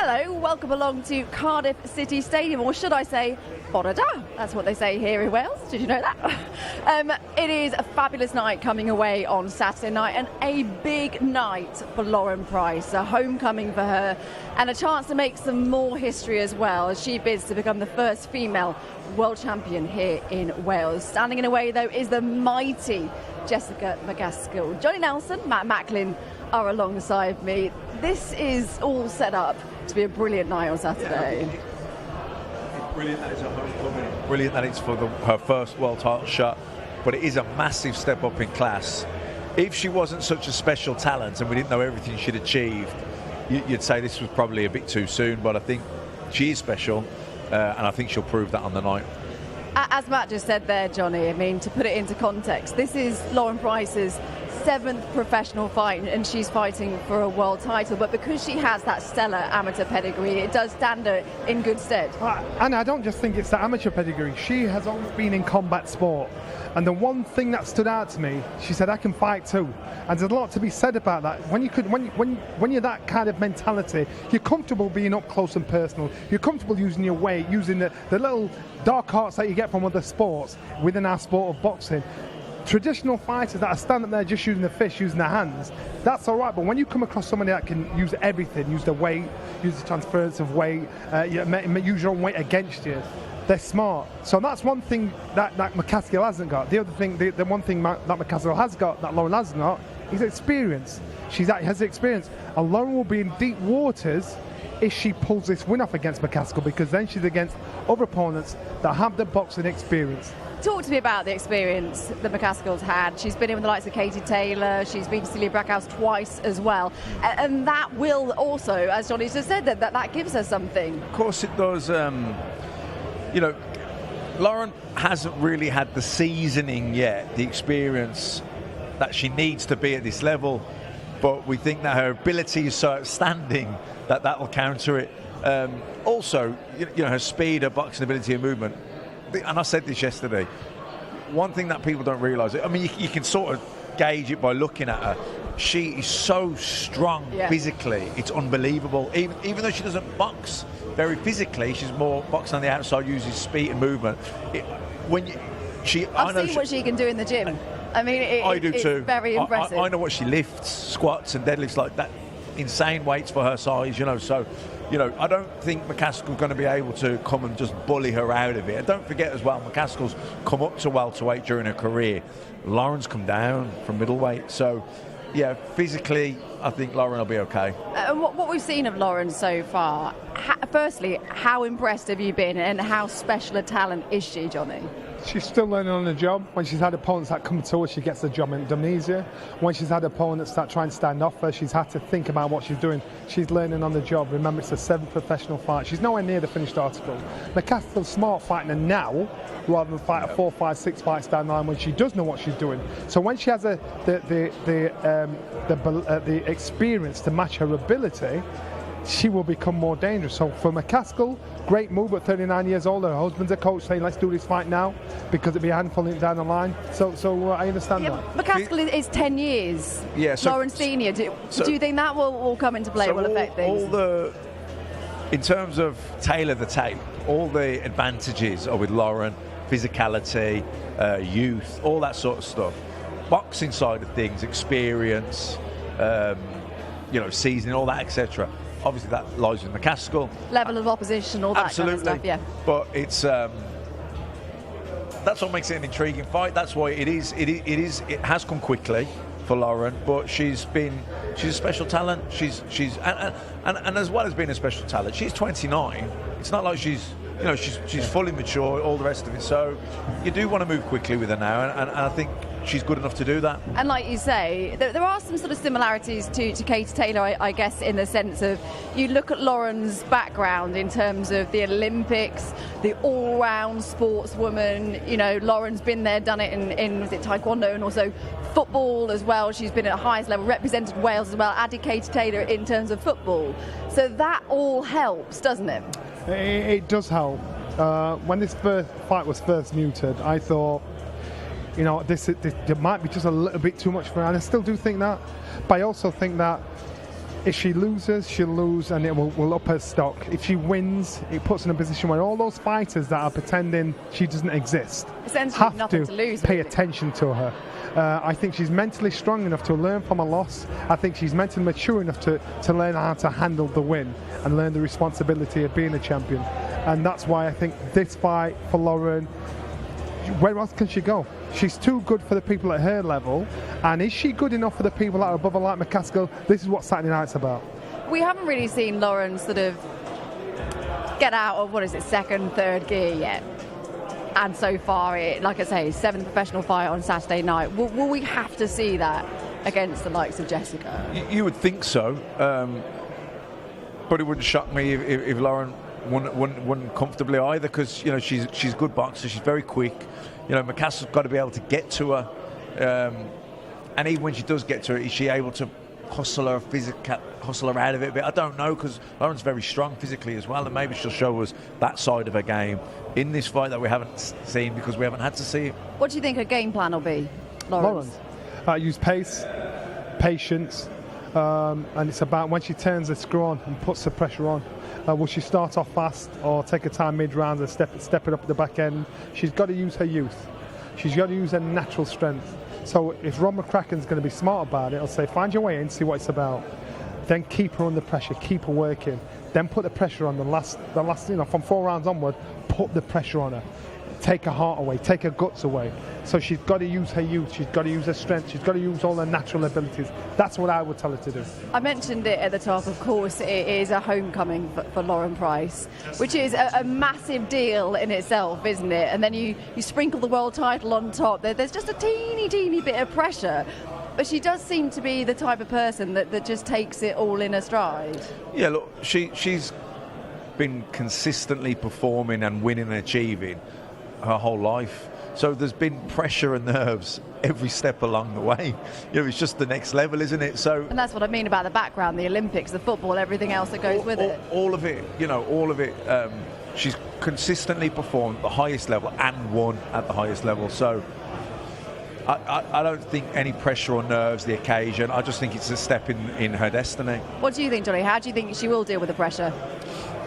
Hello, welcome along to Cardiff City Stadium, or should I say, Borada. That's what they say here in Wales. Did you know that? It is a fabulous night coming away on Saturday night, and a big night for Lauren Price, a homecoming for her, and a chance to make some more history as well, as she bids to become the first female world champion here in Wales. Standing in a way, though, is the mighty Jessica McCaskill. Johnny Nelson, Matt Macklin are alongside me. This is all set up to be a brilliant night on Saturday. It's brilliant that it's a homecoming. Brilliant that it's for her first world title shot, but it is a massive step up in class. If she wasn't such a special talent and we didn't know everything she'd achieved, you'd say this was probably a bit too soon, but I think she is special, and I think she'll prove that on the night. As Matt just said there, Johnny, I mean, to put it into context, this is Lauren Price's 7th professional fight, and she's fighting for a world title, but because she has that stellar amateur pedigree, it does stand her in good stead. And I don't just think it's the amateur pedigree. She has always been in combat sport, and the one thing that stood out to me, she said, I can fight too. And there's a lot to be said about that. When you're that kind of mentality, you're comfortable being up close and personal. You're comfortable using your weight, using the little dark arts that you get from other sports within our sport of boxing. Traditional fighters that are standing there just using the fist, using their hands, that's all right. But when you come across somebody that can use everything, use the weight, use the transference of weight, use your own weight against you, they're smart. So that's one thing that McCaskill hasn't got. The other thing, the one thing that McCaskill has got, that Lauren hasn't got, is experience. She has experience. And Lauren will be in deep waters if she pulls this win off against McCaskill, because then she's against other opponents that have the boxing experience. Talk to me about the experience that McCaskill's had. She's been in with the likes of Katie Taylor, she's been to Celia Brackhouse twice as well, and that will also, as Johnny's just said, that gives her something. Of course it does. Lauren hasn't really had the seasoning yet, the experience that she needs to be at this level, but we think that her ability is so outstanding that will counter it. Also, her speed, her boxing ability and movement. And I said this yesterday, one thing that people don't realise, I mean, you can sort of gauge it by looking at her. She is so strong physically, it's unbelievable. Even though she doesn't box very physically, she's more boxing on the outside, uses speed and movement. I've seen what she can do in the gym. I mean, it's very impressive. I know what she lifts, squats and deadlifts like that. Insane weights for her size, so I don't think McCaskill's going to be able to come and just bully her out of it. And don't forget as well, McCaskill's come up to welterweight during her career. Lauren's come down from middleweight. So, yeah, physically, I think Lauren will be okay. What we've seen of Lauren so far, firstly, how impressed have you been, and how special a talent is she, Johnny? She's still learning on the job. When she's had opponents that come to her, she gets the job in easier. When she's had opponents that try and stand off her, she's had to think about what she's doing. She's learning on the job. Remember, it's a 7th professional fight. She's nowhere near the finished article. McCaskill's smart fighting her now, rather than fight 4, 5, 6 fights down the line when she does know what she's doing. So when she has the experience to match her ability, she will become more dangerous. So for McCaskill, great move at 39 years old. Her husband's a coach saying, let's do this fight now, because it'll be a handful down the line. So I understand that. McCaskill is 10 years. Yeah, Lauren Senior. Do you think that will come into play, will affect things? In terms of Taylor the tape, all the advantages are with Lauren, physicality, youth, all that sort of stuff. Boxing side of things, experience, seasoning, all that, etc. Obviously, that lies with McCaskill. Level of opposition, all that Absolutely. Kind of stuff, yeah. But it's that's what makes it an intriguing fight. That's why it has come quickly for Lauren, but she's a special talent. She's and as well as being a special talent, she's 29. It's not like she's fully mature, all the rest of it. So you do want to move quickly with her now, and I think she's good enough to do that. And like you say, there are some sort of similarities to Katie Taylor, I guess, in the sense of you look at Lauren's background in terms of the Olympics, the all-round sportswoman. Lauren's been there, done it in was it Taekwondo, and also football as well. She's been at the highest level, represented Wales as well, added Katie Taylor in terms of football. So that all helps, doesn't it? It does help. When this fight was first mooted, I thought, this might be just a little bit too much for her, and I still do think that. But I also think that If she loses, she'll lose, and it will up her stock. If she wins, it puts her in a position where all those fighters that are pretending she doesn't exist have to lose, pay attention to her. I think she's mentally strong enough to learn from a loss. I think she's mentally mature enough to learn how to handle the win and learn the responsibility of being a champion. And that's why I think this fight for Lauren, where else can she go? She's too good for the people at her level. And is she good enough for the people that are above her, like McCaskill? This is what Saturday night's about. We haven't really seen Lauren sort of get out of, second, third gear yet. And so far, like I say, 7th professional fight on Saturday night. Will we have to see that against the likes of Jessica? You would think so. But it wouldn't shock me if Lauren won comfortably either, because she's a good boxer. She's very quick. McCaskill's got to be able to get to her, and even when she does get to her, is she able to hustle her out of it a bit? I don't know, because Lauren's very strong physically as well, and maybe she'll show us that side of her game in this fight that we haven't seen because we haven't had to see it. What do you think her game plan will be, Lauren? Use pace, patience, and it's about when she turns the screw on and puts the pressure on. Will she start off fast or take her time mid-round and step it up at the back end? She's got to use her youth. She's got to use her natural strength. So if Rob McCracken's going to be smart about it, he'll say, find your way in, see what it's about. Then keep her under pressure, keep her working. Then put the pressure on the last, from 4 rounds onward, put the pressure on her. Take her heart away, take her guts away. So she's got to use her youth, she's got to use her strength, she's got to use all her natural abilities. That's what I would tell her to do. I mentioned it at the top, of course, it is a homecoming for Lauren Price, which is a massive deal in itself, isn't it? And then you sprinkle the world title on top. There's just a teeny bit of pressure. But she does seem to be the type of person that just takes it all in her stride. Yeah, look, she's been consistently performing and winning and achieving her whole life. So there's been pressure and nerves every step along the way. It's just the next level, isn't it? And that's what I mean about the background, the Olympics, the football, everything else that goes with it. All of it, all of it. She's consistently performed at the highest level and won at the highest level. So I don't think any pressure or nerves the occasion. I just think it's a step in her destiny. What do you think, Johnny? How do you think she will deal with the pressure?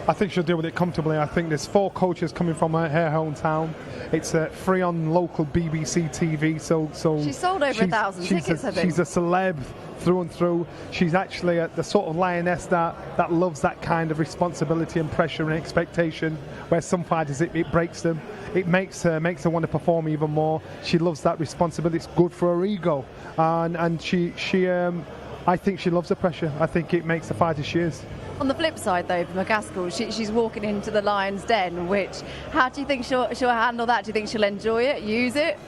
I think she'll deal with it comfortably. I think there's 4 coaches coming from her hometown. It's free on local BBC TV. So she's sold over 1,000 tickets, I think. She's a celeb through and through. She's actually the sort of lioness that loves that kind of responsibility and pressure and expectation, where some fighters it breaks them. It makes her want to perform even more. She loves that responsibility. It's good for her ego, and she I think she loves the pressure. I think it makes the fighter she is. On the flip side, though, for McCaskill, she's walking into the lion's den. How do you think she'll handle that? Do you think she'll enjoy it, use it?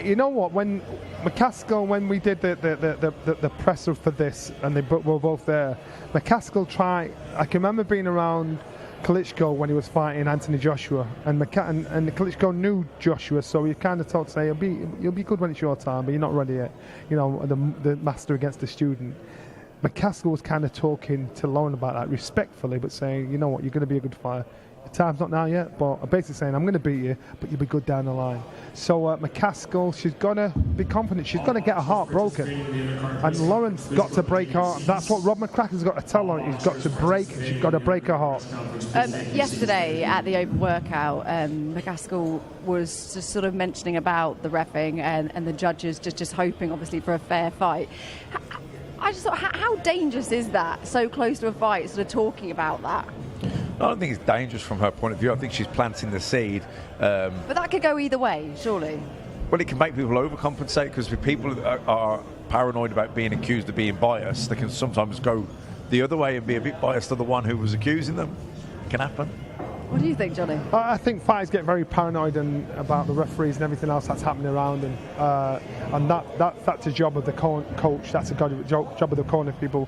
You know what? When McCaskill, when we did the presser for this, and they were both there, McCaskill tried. I can remember being around Klitschko when he was fighting Anthony Joshua, and Klitschko knew Joshua, so he kind of told to say, you'll be good when it's your time, but you're not ready yet. The master against the student. McCaskill was kind of talking to Lauren about that respectfully, but saying, you know what, you're going to be a good fighter. Your time's not now yet, but basically saying, I'm going to beat you, but you'll be good down the line. So McCaskill, she's got to be confident. She's got to get her heart broken. And Lauren's got to break her heart. That's what Rob McCracken's got to tell her. She's got to break her heart. Yesterday at the open workout, McCaskill was just sort of mentioning about the reffing and the judges just hoping, obviously, for a fair fight. I just thought, how dangerous is that, so close to a fight, sort of talking about that? I don't think it's dangerous from her point of view. I think she's planting the seed. But that could go either way, surely. Well, it can make people overcompensate, because if people are paranoid about being accused of being biased, they can sometimes go the other way and be a bit biased to the one who was accusing them. It can happen. What do you think, Johnny? I think fighters get very paranoid about the referees and everything else that's happening around, and that's a job of the coach. That's a job of the corner people.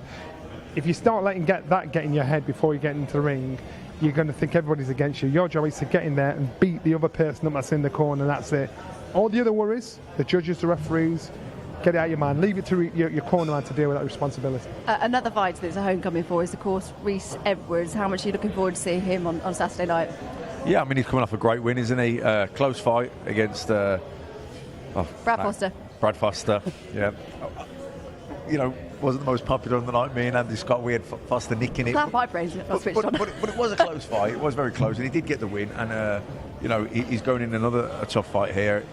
If you start letting that get in your head before you get into the ring, you're going to think everybody's against you. Your job is to get in there and beat the other person that's in the corner, and that's it. All the other worries, the judges, the referees, get it out of your mind. Leave it to your corner man to deal with that responsibility. Another fight that's a homecoming for is, of course, Reece Edwards. How much are you looking forward to seeing him on Saturday night? Yeah, I mean, he's coming off a great win, isn't he? Close fight against Brad Foster. Brad Foster, yeah. wasn't the most popular on the night. Me and Andy Scott, we had Foster nicking it. Clap my brains, not switched on. But it was a close fight. It was very close, and he did get the win. And he's going in a tough fight here,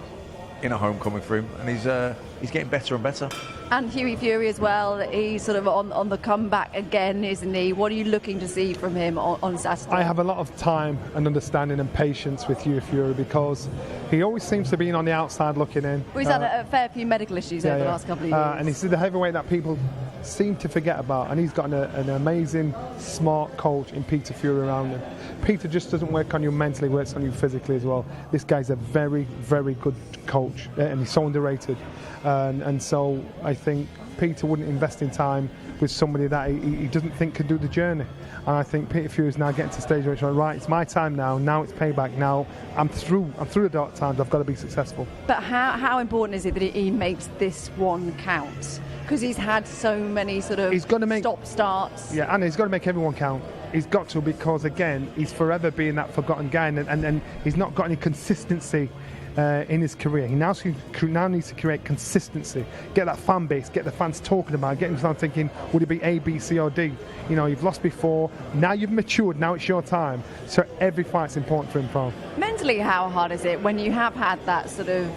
in a homecoming for him, and he's getting better and better. And Hughie Fury as well. He's sort of on the comeback again, isn't he? What are you looking to see from him on Saturday? I have a lot of time and understanding and patience with Hughie Fury because he always seems to be on the outside looking in. Well, he's had a fair few medical issues over the last couple of years. And he's the heavyweight that people seem to forget about, and he's got an amazing, smart coach in Peter Fury around him. Peter just doesn't work on you mentally, works on you physically as well. This guy's a very, very good coach, and he's so underrated. And so I think Peter wouldn't invest in time with somebody that he doesn't think could do the journey. And I think Peter Fury is now getting to the stage where it's like, right, it's my time now. Now it's payback. Now I'm through the dark times. I've got to be successful. But how important is it that he makes this one count? Because he's had so many sort of stop-starts. Yeah, and he's got to make everyone count. He's got to, because again, he's forever being that forgotten guy, and he's not got any consistency in his career. He now needs to create consistency, get that fan base, get the fans talking about it, get them start thinking, would it be A, B, C or D? You've lost before, now you've matured, now it's your time. So every fight's important for him, Paul. Mentally, how hard is it when you have had that sort of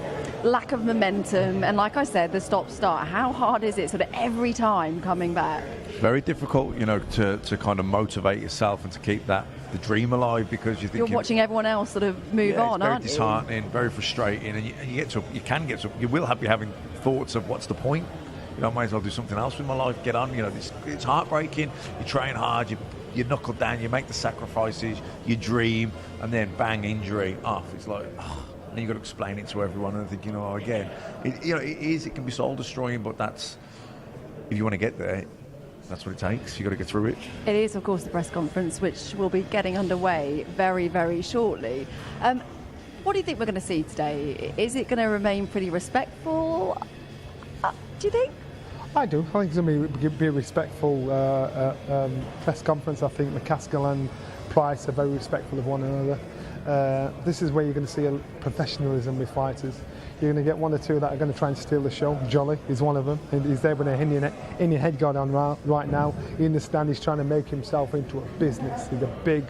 lack of momentum and, like I said, the stop-start? How hard is it sort of every time coming back? Very difficult, to kind of motivate yourself and to keep the dream alive, because you're watching everyone else sort of move on, aren't you? It's very disheartening, very frustrating, and you will be having thoughts of what's the point? I might as well do something else with my life, get on. It's heartbreaking. You train hard, you knuckle down, you make the sacrifices, you dream, and then bang, injury, off. It's like, and you've got to explain it to everyone, and think, again, it can be soul destroying, but that's, if you want to get there, that's what it takes. You've got to get through it. It is, of course, the press conference, which will be getting underway very, very shortly. What do you think we're going to see today? Is it going to remain pretty respectful? Do you think? I do. I think it's going to be a respectful press conference. I think McCaskill and Price are very respectful of one another. This is where you're going to see a professionalism with fighters. You're going to get one or two that are going to try and steal the show. Jolly is one of them. He's there with a Indian head guard on right now. You understand he's trying to make himself into a business. He's a big,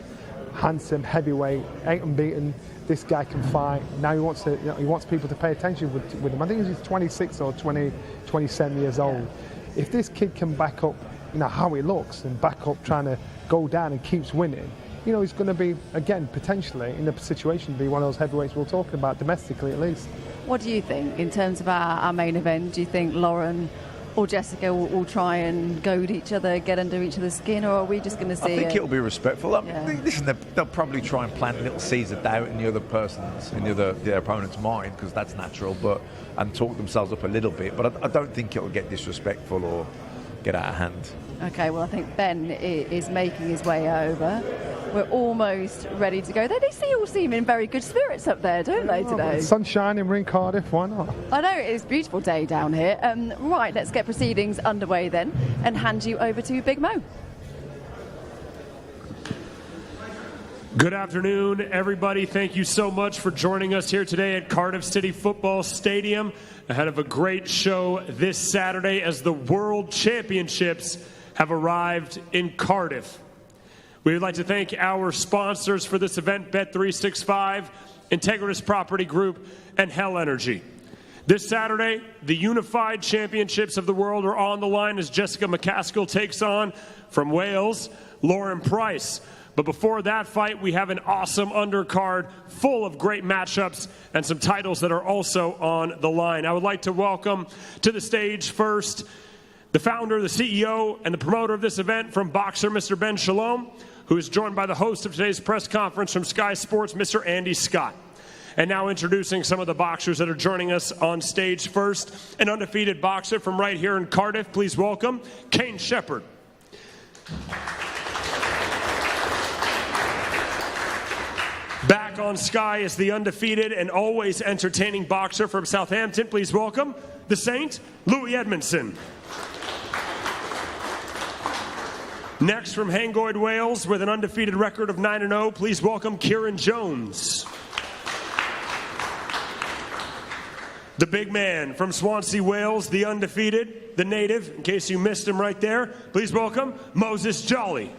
handsome heavyweight, ain't unbeaten. This guy can fight. Now he wants people to pay attention with him. I think he's 26 or 27 years old. If this kid can back up, how he looks and back up trying to go down and keeps winning, he's going to be, again, potentially in a situation to be one of those heavyweights we're talking about, domestically at least. What do you think in terms of our main event? Do you think Lauren or Jessica will try and goad each other, get under each other's skin, or are we just going to see I think it'll be respectful. Listen, they'll probably try and plant little seeds of doubt in the other person's, in the opponent's mind, because that's natural, and talk themselves up a little bit. But I don't think it'll get disrespectful or get out of hand. Okay, well, I think Ben is making his way over. We're almost ready to go. They all seem in very good spirits up there, don't they, today? Sun shining, we're in Cardiff, why not? I know, it's a beautiful day down here. Right, let's get proceedings underway then and hand you over to Big Mo. Good afternoon, everybody. Thank you so much for joining us here today at Cardiff City Football Stadium ahead of a great show this Saturday as the World Championships have arrived in Cardiff. We would like to thank our sponsors for this event, Bet365, Integritas Property Group, and Hell Energy. This Saturday, the Unified Championships of the World are on the line as Jessica McCaskill takes on, from Wales, Lauren Price. But before that fight, we have an awesome undercard full of great matchups and some titles that are also on the line. I would like to welcome to the stage first the founder, the CEO, and the promoter of this event from Boxer, Mr. Ben Shalom, who is joined by the host of today's press conference from Sky Sports, Mr. Andy Scott. And now introducing some of the boxers that are joining us on stage first. An undefeated boxer from right here in Cardiff. Please welcome Kane Shepard. Back on Sky is the undefeated and always entertaining boxer from Southampton. Please welcome the Saint, Louis Edmondson. Next from Hangoid, Wales, with an undefeated record of 9-0, please welcome Kieran Jones. The big man from Swansea, Wales, the undefeated, the native, in case you missed him right there, please welcome Moses Jolly.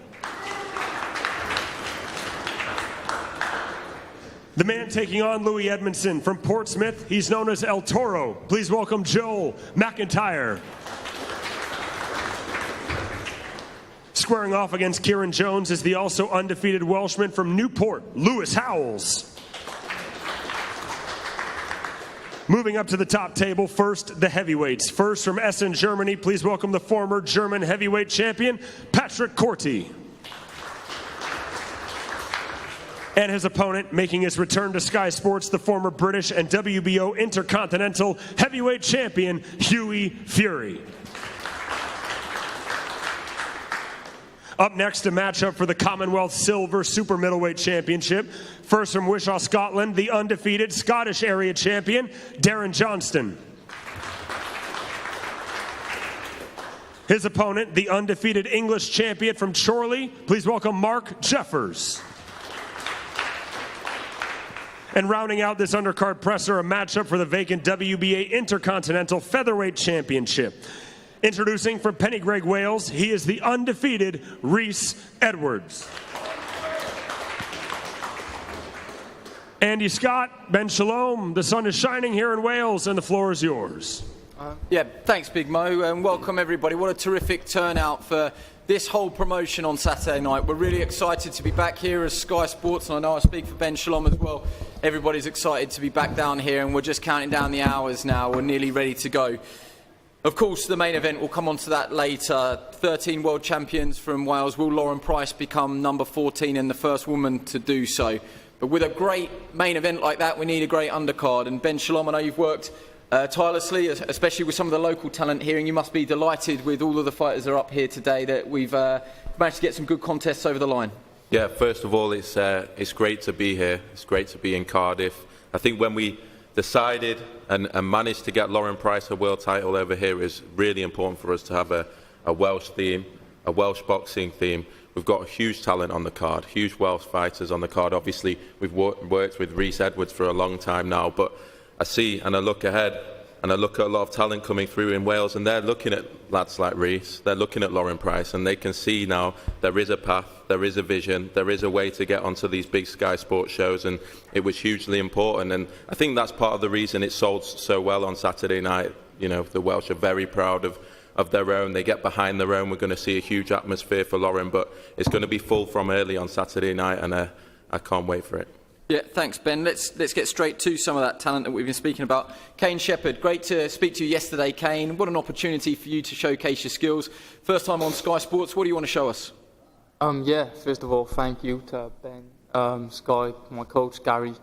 The man taking on Louis Edmondson from Portsmouth, he's known as El Toro. Please welcome Joel McIntyre. Squaring off against Kieran Jones is the also undefeated Welshman from Newport, Lewis Howells. Moving up to the top table, first the heavyweights. First from Essen, Germany, please welcome the former German heavyweight champion, Patrick Corti. And his opponent, making his return to Sky Sports, the former British and WBO Intercontinental Heavyweight Champion, Hughie Fury. Up next, a matchup for the Commonwealth Silver Super Middleweight Championship. First from Wishaw, Scotland, the undefeated Scottish area champion, Darren Johnston. His opponent, the undefeated English champion from Chorley, please welcome Mark Jeffers. And rounding out this undercard presser, a matchup for the vacant WBA Intercontinental Featherweight Championship. Introducing from Pennygreg, Wales, he is the undefeated Rhys Edwards. Andy Scott, Ben Shalom, the sun is shining here in Wales and the floor is yours. Yeah, thanks Big Mo, and welcome everybody. What a terrific turnout for this whole promotion on Saturday night. We're really excited to be back here as Sky Sports, and I know I speak for Ben Shalom as well. Everybody's excited to be back down here, and we're just counting down the hours now. We're nearly ready to go. Of course, the main event, we'll come on to that later. 13 world champions from Wales. Will Lauren Price become number 14 and the first woman to do so? But with a great main event like that, we need a great undercard. And Ben Shalom, I know you've worked tirelessly, especially with some of the local talent here, and you must be delighted with all of the fighters that are up here today that we've managed to get some good contests over the line. Yeah, first of all, it's great to be here. It's great to be in Cardiff. I think when we decided and managed to get Lauren Price a world title over here, is really important for us to have a Welsh theme, a Welsh boxing theme. We've got a huge talent on the card, huge Welsh fighters on the card. Obviously, we've worked with Rhys Edwards for a long time now, but I see and I look ahead and I look at a lot of talent coming through in Wales, and they're looking at lads like Rhys, they're looking at Lauren Price, and they can see now there is a path, there is a vision, there is a way to get onto these big Sky Sports shows, and it was hugely important. And I think that's part of the reason it sold so well on Saturday night. You know, the Welsh are very proud of their own. They get behind their own. We're going to see a huge atmosphere for Lauren, but it's going to be full from early on Saturday night, and I can't wait for it. Yeah, thanks, Ben. Let's get straight to some of that talent that we've been speaking about. Kane Shepherd, great to speak to you yesterday, Kane. What an opportunity for you to showcase your skills. First time on Sky Sports, what do you want to show us? Yeah, first of all, thank you to Ben, Sky, my coach, Gary.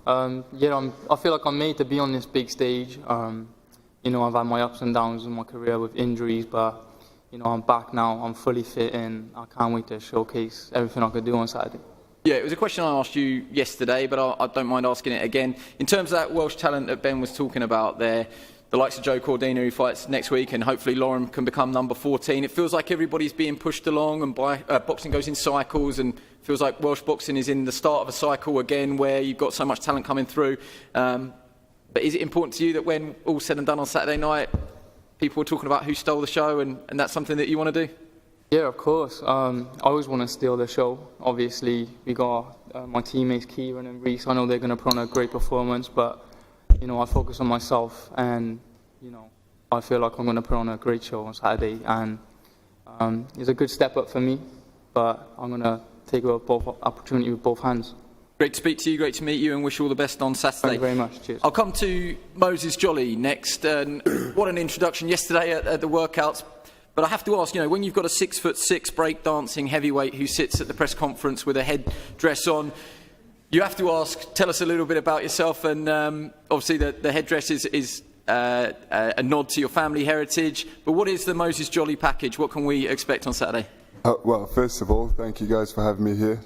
I feel like I'm made to be on this big stage. You know, I've had my ups and downs in my career with injuries, but, you know, I'm back now, I'm fully fit, and I can't wait to showcase everything I could do on Saturday. Yeah, it was a question I asked you yesterday, but I don't mind asking it again. In terms of that Welsh talent that Ben was talking about there, the likes of Joe Cordina, who fights next week, and hopefully Lauren can become number 14, it feels like everybody's being pushed along, and boxing goes in cycles, and feels like Welsh boxing is in the start of a cycle again where you've got so much talent coming through. But is it important to you that when all's said and done on Saturday night, people are talking about who stole the show, and that's something that you want to do? Yeah, of course. I always want to steal the show. Obviously, we got my teammates Kieran and Rhys. I know they're going to put on a great performance, but, you know, I focus on myself, and, you know, I feel like I'm going to put on a great show on Saturday, and it's a good step up for me, but I'm going to take both opportunity with both hands. Great to speak to you, great to meet you, and wish you all the best on Saturday. Thank you very much. Cheers. I'll come to Moses Jolly next. What an introduction yesterday at the workouts. But I have to ask, you know, when you've got a 6'6" breakdancing heavyweight who sits at the press conference with a headdress on, you have to ask, tell us a little bit about yourself. And obviously the headdress is a nod to your family heritage. But what is the Moses Jolly package? What can we expect on Saturday? Well, first of all, thank you guys for having me here.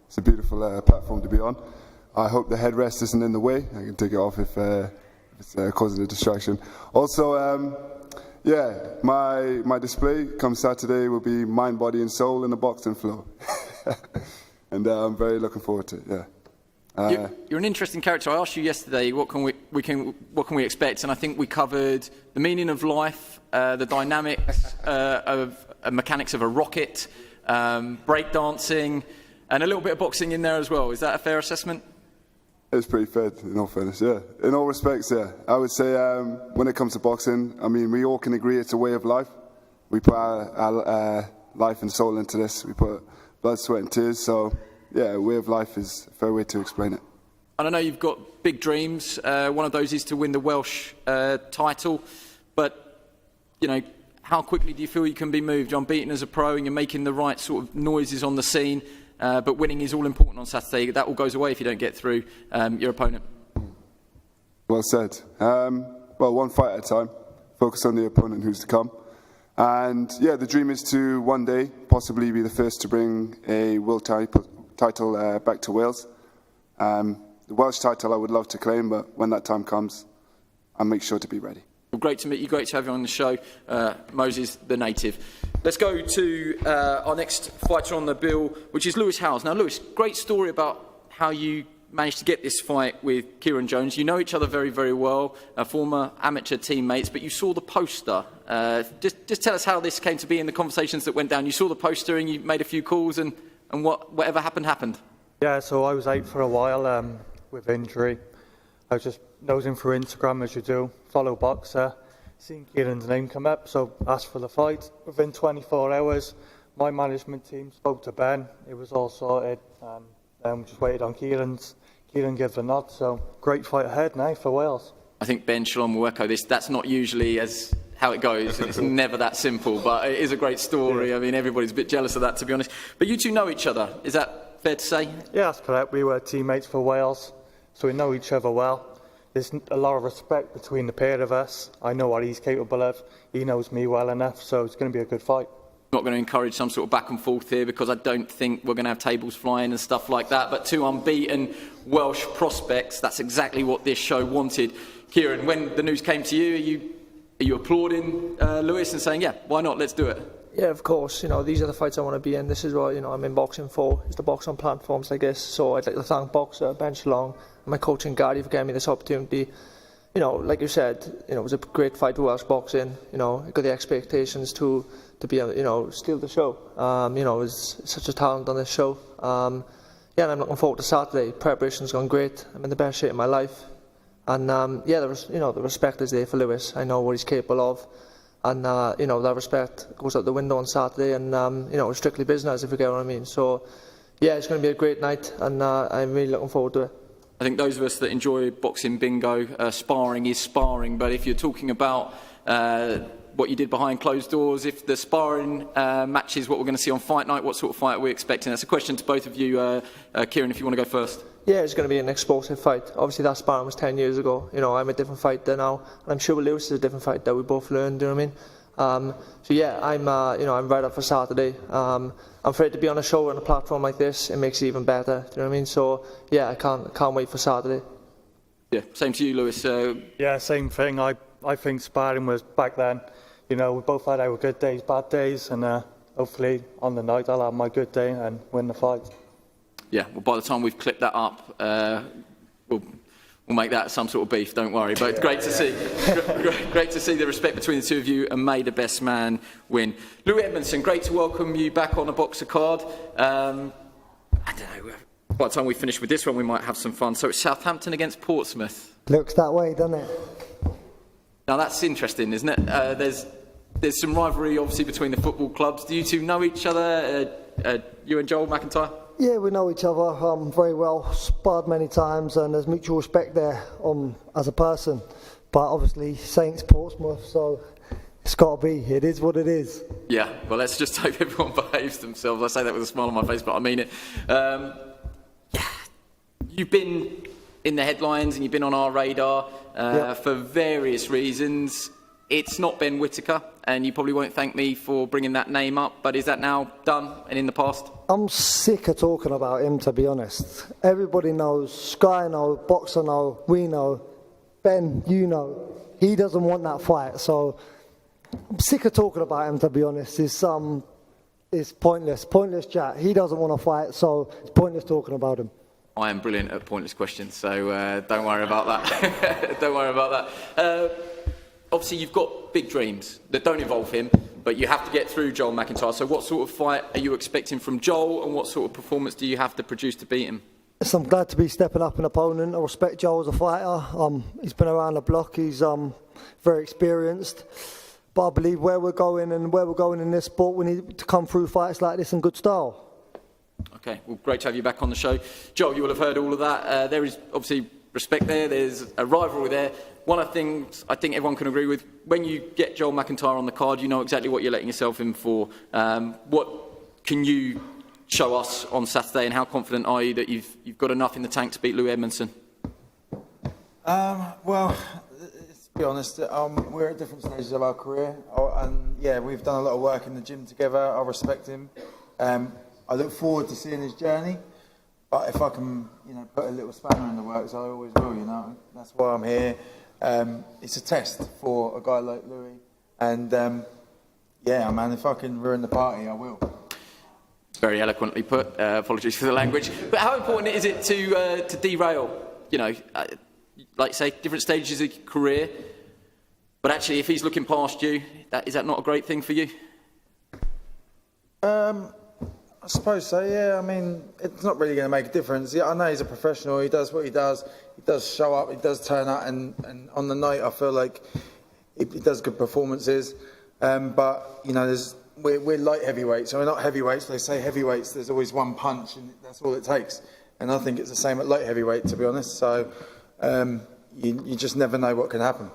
It's a beautiful platform to be on. I hope the headrest isn't in the way. I can take it off if it's causing a distraction. Also, yeah, my display come Saturday will be mind, body and soul in the boxing flow. And I'm very looking forward to it, yeah. You're an interesting character. I asked you yesterday what can we expect, and I think we covered the meaning of life, the dynamics of mechanics of a rocket, breakdancing, and a little bit of boxing in there as well. Is that a fair assessment? It's pretty fair, in all fairness, yeah. In all respects, yeah. I would say when it comes to boxing, I mean, we all can agree it's a way of life. We put our life and soul into this. We put blood, sweat and tears. So, yeah, a way of life is a fair way to explain it. And I know you've got big dreams. One of those is to win the Welsh title. But, you know, how quickly do you feel you can be moved? You're unbeaten as a pro and you're making the right sort of noises on the scene. But winning is all important on Saturday. That all goes away if you don't get through your opponent. Well said. Well, one fight at a time. Focus on the opponent who's to come. And, yeah, the dream is to one day possibly be the first to bring a world title back to Wales. The Welsh title I would love to claim, but when that time comes, I'll make sure to be ready. Well, great to meet you, great to have you on the show, Moses, the native. Let's go to our next fighter on the bill, which is Lewis Howes. Now, Lewis, great story about how you managed to get this fight with Kieran Jones. You know each other very, very well, former amateur teammates, but you saw the poster. Just tell us how this came to be in the conversations that went down. You saw the poster and you made a few calls, and whatever happened. Yeah, so I was out for a while with injury. I was just nosing through Instagram as you do, follow boxer, seen Kieran's name come up, so asked for the fight. Within 24 hours, my management team spoke to Ben. It was all sorted, and we just waited on Kieran gave the nod, so great fight ahead now for Wales. I think Ben Shalom will echo this. That's not usually as how it goes. It's never that simple, but it is a great story. I mean, everybody's a bit jealous of that, to be honest. But you two know each other. Is that fair to say? Yeah, that's correct. We were teammates for Wales, so we know each other well. There's a lot of respect between the pair of us. I know what he's capable of. He knows me well enough, so it's going to be a good fight. I'm not going to encourage some sort of back and forth here because I don't think we're going to have tables flying and stuff like that. But two unbeaten Welsh prospects, that's exactly what this show wanted. Kieran, when the news came to you, are you applauding Lewis and saying, yeah, why not? Let's do it? Yeah, of course. You know, these are the fights I want to be in. This is what, you know, I'm in boxing for. It's the box on platforms like this. So I'd like to thank Boxer, Ben Shalom, and my coach and Gary for giving me this opportunity. You know, like you said, you know, it was a great fight for Welsh boxing. You know, I got the expectations to be, you know, steal the show. You know, there's such a talent on this show. Yeah, and I'm looking forward to Saturday. Preparation's gone great. I'm in the best shape of my life. And yeah, the respect is there for Lewis. I know what he's capable of. And, you know, that respect goes out the window on Saturday and, you know, it's strictly business, if you get what I mean. So, yeah, it's going to be a great night and I'm really looking forward to it. I think those of us that enjoy boxing bingo, sparring is sparring, but if you're talking about what you did behind closed doors, if the sparring matches what we're going to see on fight night, what sort of fight are we expecting? That's a question to both of you. Kieran, if you want to go first. Yeah, it's going to be an explosive fight. Obviously, that sparring was 10 years ago. You know, I'm a different fighter now, and I'm sure Lewis is a different fighter. We both learned, you know what I mean? So yeah, you know, I'm right up for Saturday. I'm afraid to be on a show on a platform like this. It makes it even better. Do you know what I mean? So yeah, I can't wait for Saturday. Yeah, same to you, Lewis. Yeah, same thing. I think sparring was back then. You know, we both had our good days, bad days, and hopefully on the night I'll have my good day and win the fight. Yeah, well, by the time we've clipped that up, we'll make that some sort of beef, don't worry. But great to see. Great to see the respect between the two of you, and may the best man win. Louis Edmondson, great to welcome you back on a Boxer card. I don't know, by the time we finish with this one, we might have some fun. So it's Southampton against Portsmouth. Looks that way, doesn't it? Now that's interesting, isn't it? There's some rivalry, obviously, between the football clubs. Do you two know each other, you and Joel McIntyre? Yeah, we know each other very well, sparred many times, and there's mutual respect there as a person. But obviously, Saints Portsmouth, so it's got to be. It is what it is. Yeah, well, let's just hope everyone behaves themselves. I say that with a smile on my face, but I mean it. Yeah, you've been in the headlines and you've been on our radar for various reasons. It's not Ben Whittaker, and you probably won't thank me for bringing that name up, but is that now done and in the past? I'm sick of talking about him, to be honest. Everybody knows, Sky know, Boxer know, we know, Ben, you know. He doesn't want that fight, so I'm sick of talking about him, to be honest. It's pointless chat. He doesn't want to fight, so it's pointless talking about him. I am brilliant at pointless questions, so don't worry about that. Don't worry about that. Obviously, you've got big dreams that don't involve him, but you have to get through Joel McIntyre. So what sort of fight are you expecting from Joel, and what sort of performance do you have to produce to beat him? Yes, I'm glad to be stepping up an opponent. I respect Joel as a fighter. He's been around the block. He's very experienced. But I believe where we're going in this sport, we need to come through fights like this in good style. Okay, well, great to have you back on the show. Joel, you will have heard all of that. There is obviously respect there. There's a rivalry there. One of the things I think everyone can agree with, when you get Joel McIntyre on the card, you know exactly what you're letting yourself in for. What can you show us on Saturday, and how confident are you that you've got enough in the tank to beat Lou Edmondson? Well, to be honest, we're at different stages of our career, and yeah, we've done a lot of work in the gym together. I respect him. I look forward to seeing his journey, but if I can, put a little spanner in the works, I always will. That's why I'm here. It's a test for a guy like Louis, and yeah, man, if I can ruin the party, I will. Very eloquently put. Apologies for the language. But how important is it to derail? Like say, different stages of your career. But actually, if he's looking past you, is that not a great thing for you? I suppose so. Yeah. I mean, it's not really going to make a difference. Yeah, I know he's a professional. He does what he does. He does show up. He does turn up. And on the night, I feel like he does good performances. But we're light heavyweights, so we're not heavyweights. They say heavyweights, there's always one punch, and that's all it takes. And I think it's the same at light heavyweight, to be honest. So you just never know what can happen.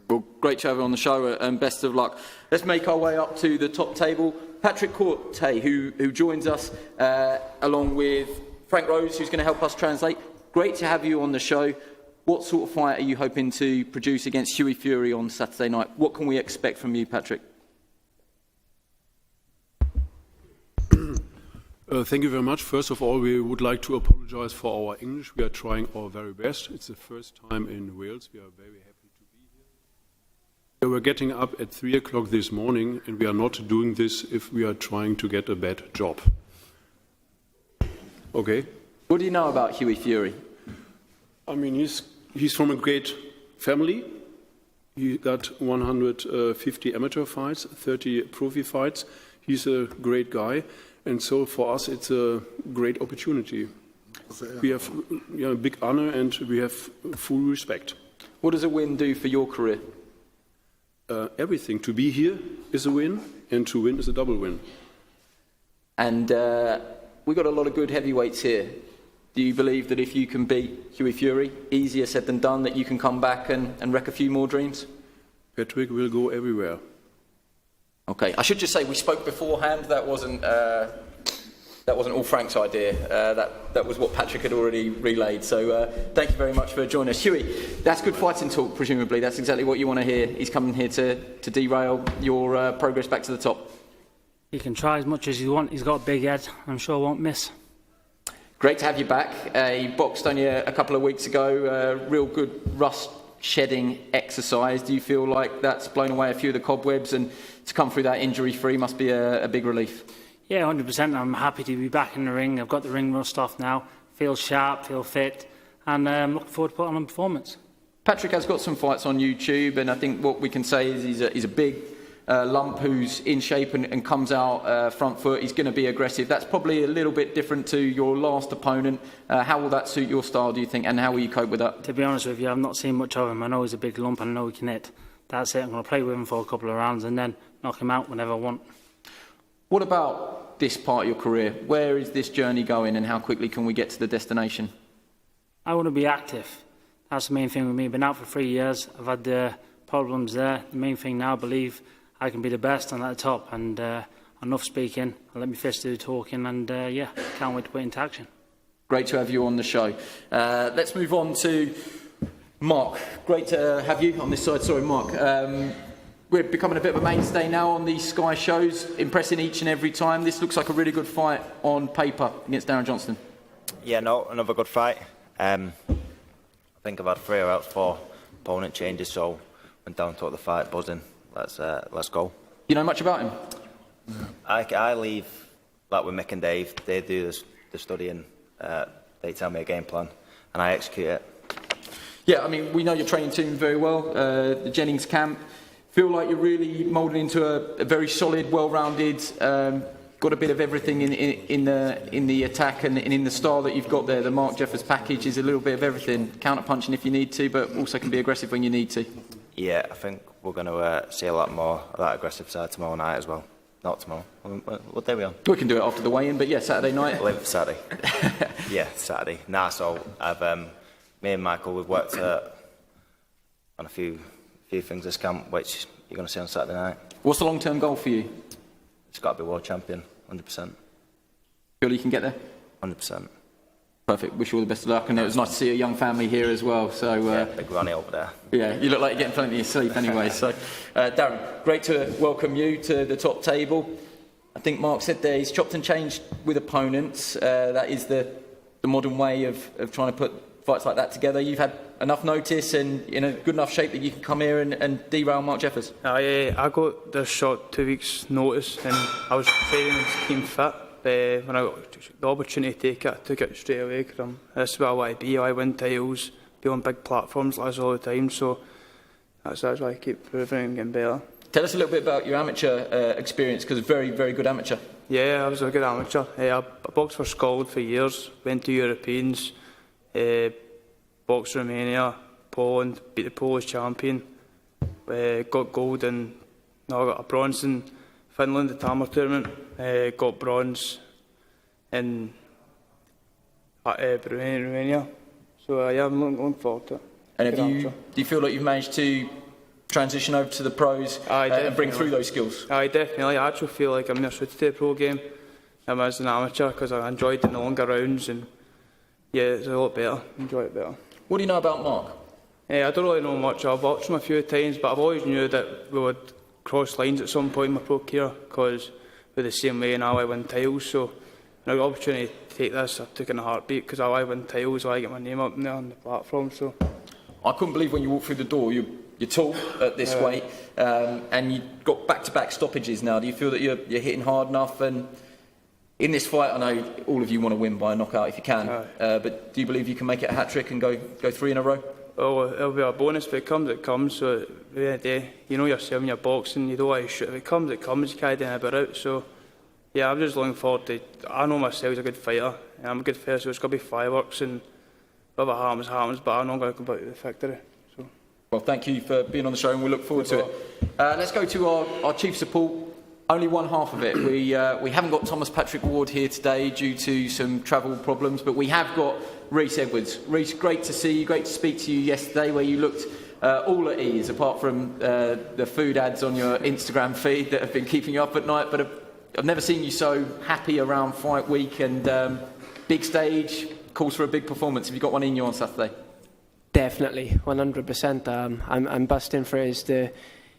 Well, great to have you on the show, and best of luck. Let's make our way up to the top table. Patrick Corte, who joins us along with Frank Rose, who's going to help us translate. Great to have you on the show. What sort of fight are you hoping to produce against Hughie Fury on Saturday night? What can we expect from you, Patrick? Thank you very much. First of all, we would like to apologize for our English. We are trying our very best. It's the first time in Wales. We are very happy to be here. We were getting up at 3 o'clock this morning, and we are not doing this if we are trying to get a bad job. Okay? What do you know about Hughie Fury? I mean, he's from a great family. He got 150 amateur fights, 30 profi fights. He's a great guy. And so for us, it's a great opportunity. We have a big honor, and we have full respect. What does a win do for your career? Everything. To be here is a win, and to win is a double win. And we've got a lot of good heavyweights here. Do you believe that if you can beat Hughie Fury, easier said than done, that you can come back and wreck a few more dreams? Patrick will go everywhere. Okay, I should just say we spoke beforehand. That wasn't all Frank's idea. That was what Patrick had already relayed. So thank you very much for joining us, Hughie. That's good fighting talk, presumably. That's exactly what you want to hear. He's coming here to derail your progress back to the top. He can try as much as you want. He's got a big head. I'm sure won't miss. Great to have you back. He boxed only a couple of weeks ago. Real good rust shedding exercise. Do you feel like that's blown away a few of the cobwebs, and to come through that injury-free must be a big relief? Yeah, 100%. I'm happy to be back in the ring. I've got the ring rust off now. Feel sharp, feel fit, and I'm looking forward to putting on a performance. Patrick has got some fights on YouTube, and I think what we can say is he's a big lump who's in shape and comes out front foot. He's going to be aggressive. That's probably a little bit different to your last opponent. How will that suit your style, do you think, and how will you cope with that? To be honest with you, I've not seen much of him. I know he's a big lump and I know he can hit. That's it. I'm going to play with him for a couple of rounds and then knock him out whenever I want. What about this part of your career? Where is this journey going, and how quickly can we get to the destination? I want to be active. That's the main thing with me. I've been out for 3 years. I've had problems there. The main thing now, I believe I can be the best and at the top. And enough speaking. I'll let me fist do the talking. And yeah, can't wait to put it into action. Great to have you on the show. Let's move on to Mark. Great to have you on this side. Sorry, Mark. We're becoming a bit of a mainstay now on these Sky shows, impressing each and every time. This looks like a really good fight on paper against Darren Johnston. Yeah, no, another good fight. I think I've had 3 or 4 opponent changes, so went down, took the fight, buzzing. Let's go. You know much about him? I leave, like with Mick and Dave, they do the studying they tell me a game plan, and I execute it. Yeah, I mean, we know your training team very well, the Jennings camp. Feel like you're really moulding into a very solid, well-rounded, got a bit of everything in the attack and in the style that you've got there. The Mark Jeffers package is a little bit of everything, counter-punching if you need to, but also can be aggressive when you need to. Yeah, I think we're going to see a lot more of that aggressive side tomorrow night as well. Not tomorrow. What day are we on? We can do it after the weigh-in, but yeah, Saturday night. I'll aim for Saturday. Yeah, Saturday. So me and Michael, we've worked on a few things this camp, which you're going to see on Saturday night. What's the long-term goal for you? It's got to be world champion, 100%. Feel you can get there? 100%. Perfect. Wish you all the best of luck. And it was nice to see a young family here as well. So yeah, big Ronnie over there. Yeah, you look like you're getting plenty of sleep anyway. So, Darren, great to welcome you to the top table. I think Mark said there he's chopped and changed with opponents. That is the modern way of trying to put fights like that together. You've had enough notice and in a good enough shape that you can come here and derail Mark Jeffers. I got this short 2 weeks notice and I was training and came fit. When I got the opportunity to take it, I took it straight away because this is where I want to be. I win titles, be on big platforms like this all the time, so that's why I keep proving and getting better. Tell us a little bit about your amateur experience, because very, very good amateur. Yeah, I was a good amateur. I boxed for Scotland for years, went to Europeans, boxed Romania, Poland, beat the Polish champion, got gold and I got a bronze in Finland, the Tammer tournament, got bronze in Romania. So yeah, I'm looking forward to it. And do you feel like you've managed to transition over to the pros and bring through those skills? I definitely. I actually feel like I'm more suited to the pro game as an amateur because I enjoyed the longer rounds and yeah, it's a lot better. Enjoy it better. What do you know about Mark? I don't really know much. I've watched him a few times, but I've always knew that we would cross lines at some point in my pro career because we're the same way now. I win titles, so when I got the opportunity to take this, I took it in a heartbeat because I win titles, so I get my name up there on the platform. So I couldn't believe when you walked through the door. You're tall at this weight, and you've got back-to-back stoppages now. Do you feel that you're hitting hard enough? And in this fight, I know all of you want to win by a knockout if you can, but do you believe you can make it a hat-trick and go 3 in a row? Oh, it'll be a bonus. If it comes. So at the end of the day, you know yourself when you're boxing, you don't want to shoot. If it comes, you can't do anything about it. So yeah, I'm just looking forward to. I know myself as a good fighter, and I'm a good fighter, so it's got to be fireworks and whatever happens. But I'm not going to come back to the victory. So. Well, thank you for being on the show, and we look forward to it. Let's go to our chief support. Only one half of it. We haven't got Thomas Patrick Ward here today due to some travel problems, but we have got Rhys Edwards. Rhys, great to see you, great to speak to you yesterday where you looked all at ease, apart from the food ads on your Instagram feed that have been keeping you up at night, but I've never seen you so happy around fight week and big stage, calls for a big performance. Have you got one in you on Saturday? Definitely, 100%. I'm busting for it.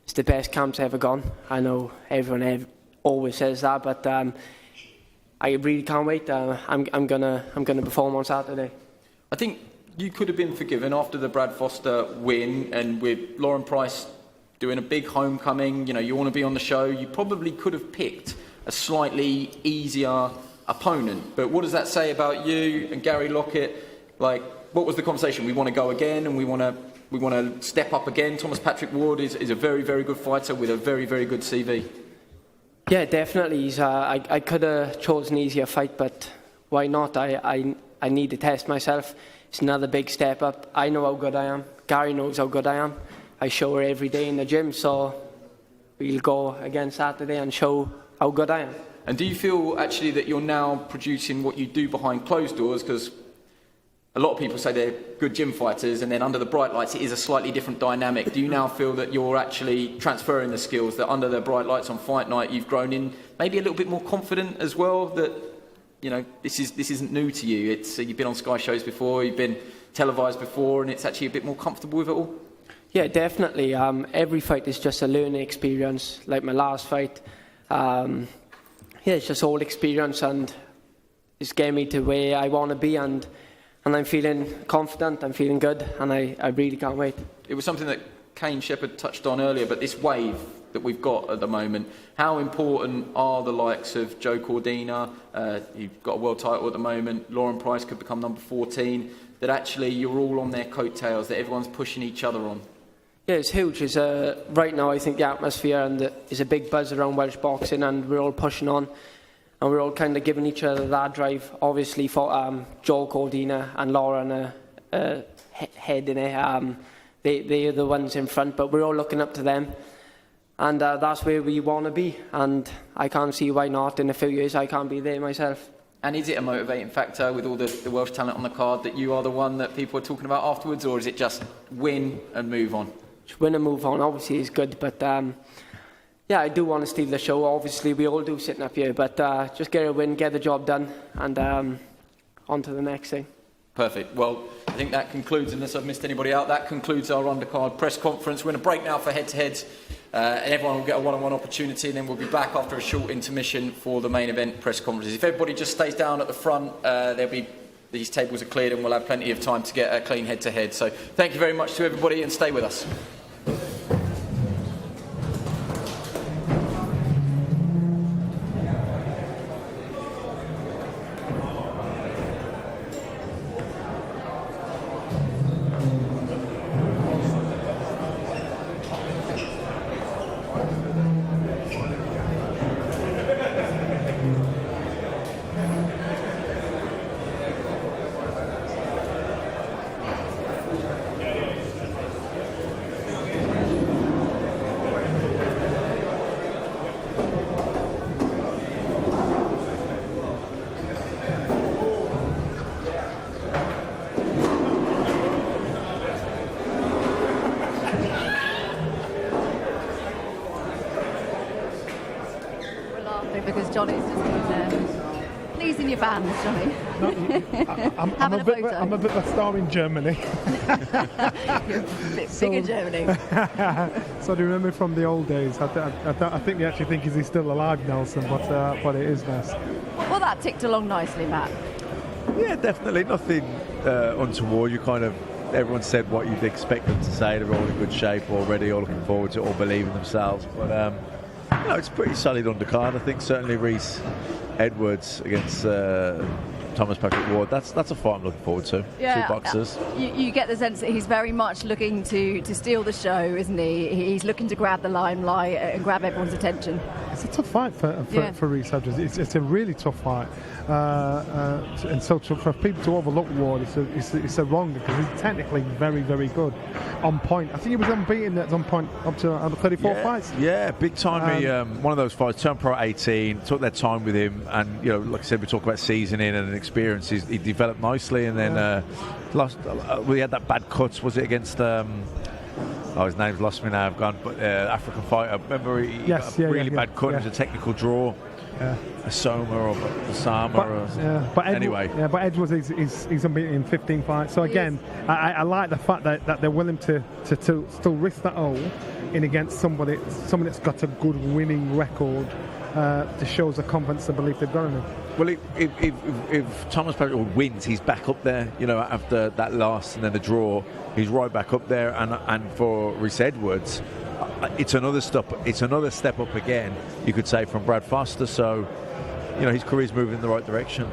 It's the best camp's ever gone. I know everyone always says that, but I really can't wait. I'm gonna perform on Saturday. I think you could have been forgiven after the Brad Foster win, and with Lauren Price doing a big homecoming. You know, you want to be on the show. You probably could have picked a slightly easier opponent. But what does that say about you and Gary Lockett? Like, what was the conversation? We want to go again, and we want to step up again. Thomas Patrick Ward is a very, very good fighter with a very, very good CV. Yeah, definitely. I could have chosen an easier fight, but why not? I need to test myself. It's another big step up. I know how good I am. Gary knows how good I am. I show her every day in the gym, so we'll go again Saturday and show how good I am. And do you feel actually that you're now producing what you do behind closed doors? Because a lot of people say they're good gym fighters, and then under the bright lights it is a slightly different dynamic. Do you now feel that you're actually transferring the skills, that under the bright lights on fight night you've grown in maybe a little bit more confident as well, that you know this isn't new to you? It's you've been on Sky shows before, you've been televised before, and it's actually a bit more comfortable with it all? Yeah, definitely. Every fight is just a learning experience. Like my last fight, it's just all experience, and it's getting me to where I want to be, and I'm feeling confident, I'm feeling good, and I really can't wait. It was something that Kane Shepherd touched on earlier, but this wave that we've got at the moment, how important are the likes of Joe Cordina, you've got a world title at the moment, Lauren Price could become number 14, that actually you're all on their coattails, that everyone's pushing each other on? Yeah, it's huge. Right now I think the atmosphere is a big buzz around Welsh boxing, and we're all pushing on, and we're all kind of giving each other that drive. Obviously for Joe Cordina and Lauren head in it, they are the ones in front, but we're all looking up to them. And that's where we want to be, and I can't see why not. In a few years I can't be there myself. And is it a motivating factor with all the Welsh talent on the card that you are the one that people are talking about afterwards, or is it just win and move on? Just win and move on, obviously is good, but yeah, I do want to steal the show. Obviously we all do sitting up here, but just get a win, get the job done, and on to the next thing. Perfect. Well, I think that concludes, unless I've missed anybody out, that concludes our Undercard press conference. We're going to break now for head-to-heads, and everyone will get a one-on-one opportunity, and then we'll be back after a short intermission for the main event press conferences. If everybody just stays down at the front, there'll be, these tables are cleared and we'll have plenty of time to get a clean head-to-head. So thank you very much to everybody, and stay with us. Because Johnny's just been pleasing your fans, Johnny. I'm a bit of a star in Germany. You're a bit big in Germany. So do you remember from the old days? I think they actually think he's still alive, Nelson, but it is nice. Well, that ticked along nicely, Matt. Yeah, definitely. Nothing untoward. Everyone said what you'd expect them to say. They're all in good shape already, all looking forward to it, all believe in themselves. But it's pretty solid undercard. I think certainly Reece Edwards against Thomas Patrick Ward. That's a fight I'm looking forward to. Yeah, two boxers. You get the sense that he's very much looking to steal the show, isn't he? He's looking to grab the limelight and grab everyone's attention. It's a tough fight for Reece Edwards. It's a really tough fight, and so for people to overlook Ward, it's a wrong, because he's technically very, very good, on point. I think he was unbeaten at some point up to 34 fights. Yeah, big time. One of those fights, turned pro at 18, took their time with him, and like I said, we talk about seasoning and experience. He developed nicely, and then lost. We had that bad cut. Was it against? His name's lost me now. I've gone. But African fighter. Remember, he got a really bad cut. It was a technical draw. A Soma or a Sama. But anyway. But Edwards he's unbeaten in 15 fights. So again, I like the fact that they're willing to still risk that all in against somebody that's got a good winning record, to show the confidence and belief they've got in him. Well, if Thomas Patrick wins, he's back up there. After that loss and then the draw, he's right back up there. And for Reece Edwards, it's another step up again, you could say, from Brad Foster. So, his career's moving in the right direction.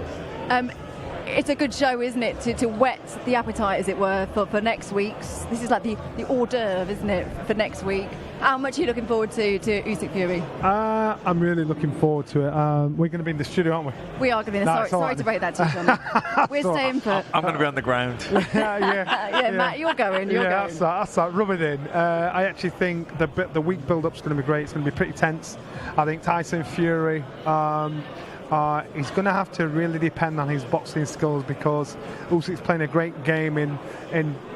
It's a good show, isn't it, to whet the appetite, as it were, for next week's. This is like the hors d'oeuvre, isn't it, for next week? How much are you looking forward to Usyk Fury? I'm really looking forward to it. We're going to be in the studio, aren't we? We are going to be. Sorry to break that to you, Johnny. We're staying put. I'm going to be on the ground. Yeah, Matt, you're going. That's right. Rub it in. I actually think the week build-up's going to be great. It's going to be pretty tense. I think Tyson Fury. He's going to have to really depend on his boxing skills, because Usyk's playing a great game in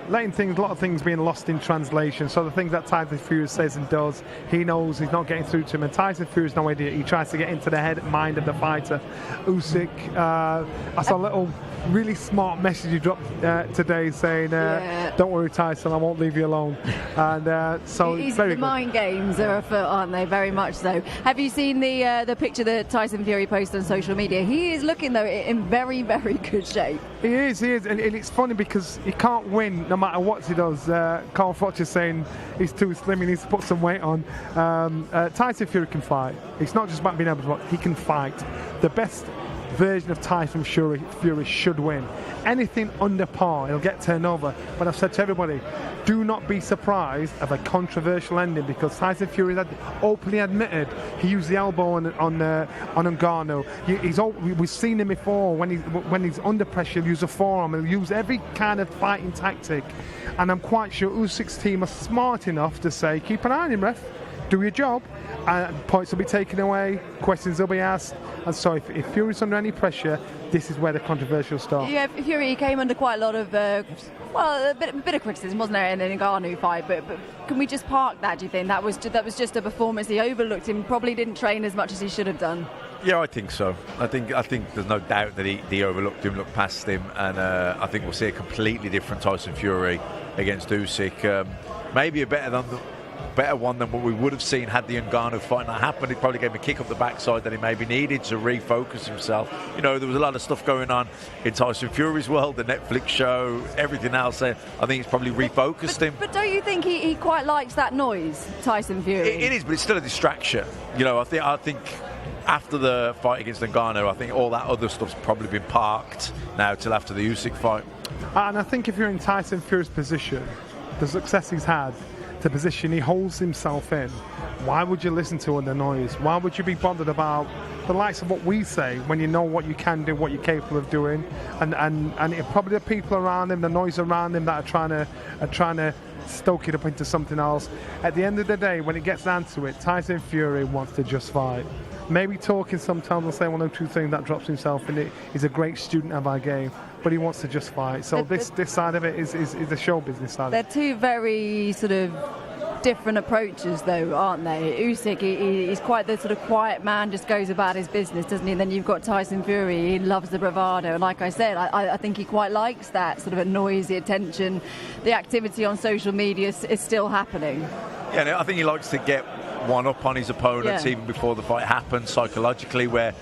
letting a lot of things being lost in translation. So the things that Tyson Fury says and does, he knows he's not getting through to him, and Tyson Fury's no idea. He tries to get into the head and mind of the fighter. Usyk, I saw a little really smart message you dropped today saying, don't worry, Tyson, I won't leave you alone. And so the mind games are afoot, aren't they? Very much so. Have you seen the picture that Tyson Fury posted on social media. He is looking, though, in very, very good shape. He is, and it's funny because he can't win no matter what he does. Carl Froch's saying he's too slim, he needs to put some weight on. Tyson Fury can fight. It's not just about being able to fight, he can fight. The best version of Tyson Fury should win. Anything under par, he'll get turned over. But I've said to everybody, do not be surprised of a controversial ending, because Tyson Fury had openly admitted he used the elbow on Ngannou. We've seen him before when he's under pressure. He'll use a forearm. He'll use every kind of fighting tactic. And I'm quite sure Usyk's team are smart enough to say, keep an eye on him, ref. Do your job. Points will be taken away, questions will be asked, and so if Fury's under any pressure, this is where the controversial starts. Yeah, Fury came under quite a lot of, a bit of criticism, wasn't there, in the Ngannou fight, but can we just park that, do you think? That was just a performance. He overlooked him, probably didn't train as much as he should have done. Yeah, I think so. I think there's no doubt that he overlooked him, looked past him, and I think we'll see a completely different Tyson Fury against Usyk. Maybe a better one than what we would have seen had the Ngannou fight not happened. It probably gave him a kick up the backside that he maybe needed to refocus himself. You know, there was a lot of stuff going on in Tyson Fury's world, the Netflix show, everything else. I think it's probably refocused him. But don't you think he quite likes that noise, Tyson Fury? It is, but it's still a distraction. You know, I think after the fight against Ngannou, I think all that other stuff's probably been parked now till after the Usyk fight. And I think if you're in Tyson Fury's position, the success he's had, the position he holds himself in, why would you listen to the noise? Why would you be bothered about the likes of what we say when you know what you can do, what you're capable of doing, and it probably the people around him, the noise around him that are trying to stoke it up into something else. At the end of the day, when it gets down to it, Tyson Fury wants to just fight. Maybe talking sometimes and saying one or two things that drops himself in it. He's a great student of our game, but he wants to just fight. So this side of it is the show business side. They're two very sort of different approaches, though, aren't they? Usyk, he's quite the sort of quiet man, just goes about his business, doesn't he? And then you've got Tyson Fury, he loves the bravado. And like I said, I think he quite likes that sort of a noisy attention. The activity on social media is still happening. Yeah, I think he likes to get one up on his opponents even before the fight happens psychologically, where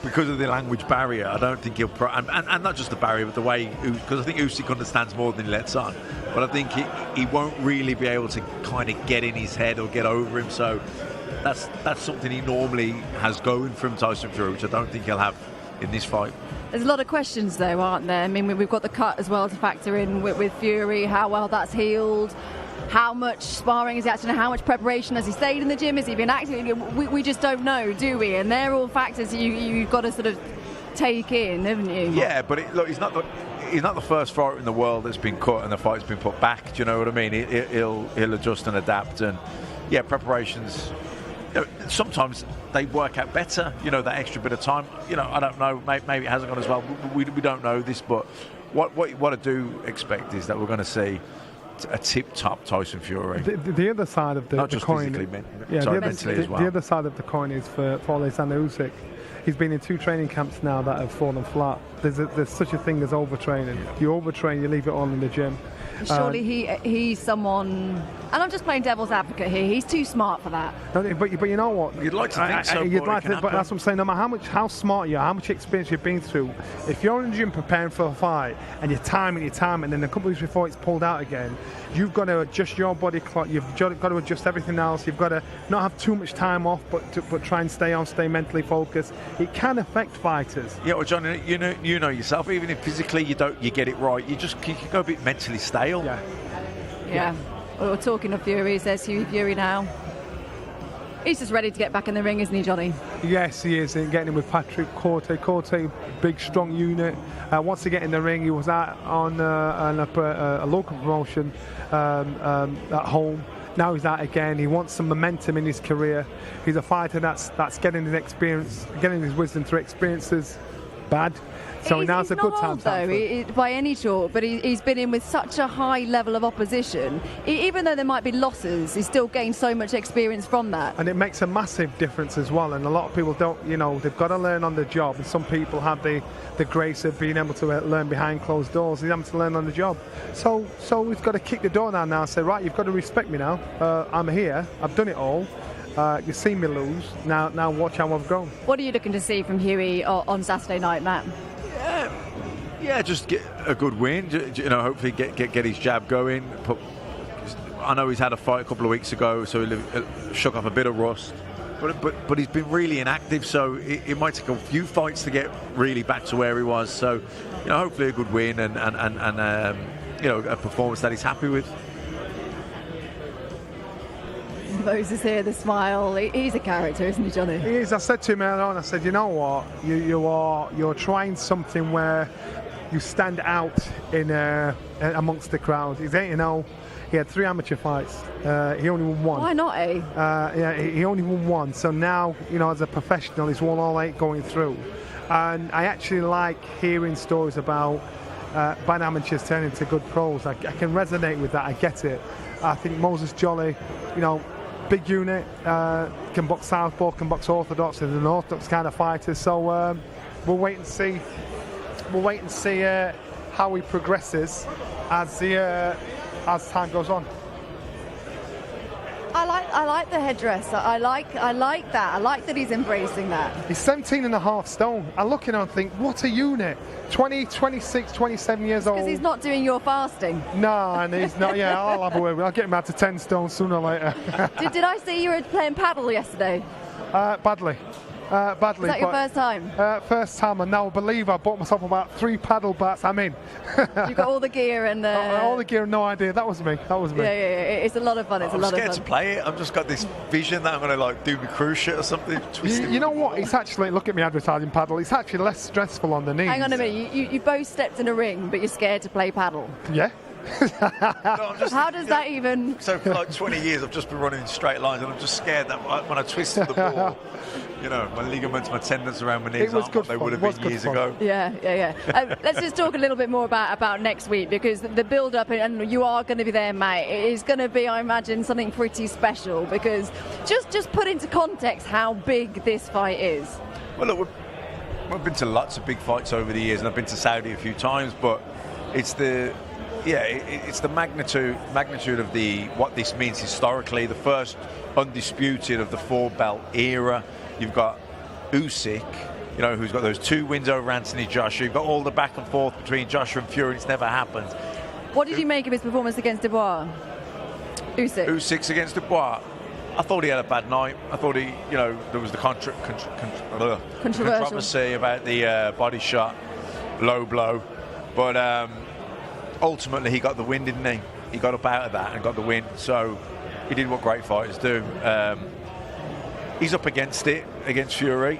because of the language barrier, I don't think he'll and not just the barrier, but the way, because I think Usyk understands more than he lets on, but I think he won't really be able to kind of get in his head or get over him. So that's something he normally has going from Tyson Fury, which I don't think he'll have in this fight. There's a lot of questions, though, aren't there? I mean, we've got the cut as well to factor in with Fury, how well that's healed. How much sparring is he actually, how much preparation has he stayed in the gym? Has he been active? We just don't know, do we? And they're all factors you've got to sort of take in, haven't you? Yeah, but he's not the first fighter in the world that's been cut and the fight's been put back. Do you know what I mean? He'll adjust and adapt, and yeah, preparations. You know, sometimes they work out better. You know, that extra bit of time. You know, I don't know. Maybe it hasn't gone as well. We don't know this, but what I do expect is that we're going to see a tip-top Tyson Fury. The other side of the coin, mentally as well. The other side of the coin is for Alexander Usyk. He's been in 2 training camps now that have fallen flat. There's such a thing as overtraining. You overtrain, you leave it all in the gym. Surely he's someone, and I'm just playing devil's advocate here, he's too smart for that. But you know what? You'd like to think so. But that's what I'm saying. No matter how smart you are, how much experience you've been through, if you're in the gym preparing for a fight and you're timing, and then a couple of weeks before it's pulled out again, you've got to adjust your body clock, you've got to adjust everything else, you've got to not have too much time off, but try and stay mentally focused. It can affect fighters. Yeah, well, John, you know yourself, even if physically you get it right, you can go a bit mentally stale. Yeah. Well, talking of Fury, there's Hughie Fury now. He's just ready to get back in the ring, isn't he, Johnny? Yes, he is. And getting in with Patrick Corte, big, strong unit. Wants to get in the ring. He was out on a local promotion at home. Now he's out again. He wants some momentum in his career. He's a fighter that's getting his experience, getting his wisdom through experiences. Bad. So now's a good time. Though, by any sort, but he's been in with such a high level of opposition. Even though there might be losses, he's still gained so much experience from that. And it makes a massive difference as well. And a lot of people don't, they've got to learn on the job. And some people have the grace of being able to learn behind closed doors. He's having to learn on the job. So we've got to kick the door down now and say, right, you've got to respect me now. I'm here. I've done it all. You've seen me lose. Now watch how I've grown. What are you looking to see from Huey on Saturday night, Matt? Yeah, just get a good win. Hopefully get his jab going. I know he's had a fight a couple of weeks ago, so he shook off a bit of rust. But he's been really inactive, so it might take a few fights to get really back to where he was. So, hopefully a good win and a performance that he's happy with. Moses here, the smile. He's a character, isn't he, Johnny? He is. I said to him earlier on, I said, you know what? You're trying something where you stand out in amongst the crowd. He's 8-0. He had 3 amateur fights. He only won 1. Why not, eh? He only won 1. So now, as a professional, he's won all 8 going through. And I actually like hearing stories about bad amateurs turning into good pros. I can resonate with that. I get it. I think Moses Jolly, big unit, can box southpaw, can box orthodox, and an orthodox kind of fighter. So we'll wait and see. We'll wait and see how he progresses as time goes on. I like the headdress. I like that. I like that he's embracing that. He's 17.5 stone. I look at him and think, what a unit. 20, 26, 27 years old. Because he's not doing your fasting. No, and he's not. Yeah, I'll have a word. I'll get him out to 10 stone sooner or later. Did I see you were playing paddle yesterday? Badly. Is that your first time? First time, and now I believe I bought myself about 3 paddle bats. I'm in. You got all the gear and all the gear. No idea. That was me. Yeah. It's a lot of fun. I'm scared to play it. I've just got this vision that I'm going to do my cruise shit or something. You know what? It's actually, look at me advertising paddle. It's actually less stressful on the knees. Hang on a minute. You both stepped in a ring, but you're scared to play paddle. Yeah. How does that even? So for 20 years I've just been running in straight lines, and I'm just scared that when I twisted the ball, my ligaments, my tendons around my knees aren't what they would have been years ago. Yeah. Let's just talk a little bit more about next week, because the build-up, and you are going to be there, mate. It is going to be, I imagine, something pretty special, because just put into context how big this fight is. Well, look, we've been to lots of big fights over the years, and I've been to Saudi a few times, but it's the magnitude of what this means historically. The first undisputed of the 4-belt era. You've got Usyk, who's got those 2 wins over Anthony Joshua. You've got all the back and forth between Joshua and Fury. It's never happened. What did you make of his performance against Dubois? Usyk's against Dubois. I thought he had a bad night. I thought there was the controversy about the body shot, low blow, but ultimately he got the win, didn't he? He got up out of that and got the win. So he did what great fighters do. He's up against Fury,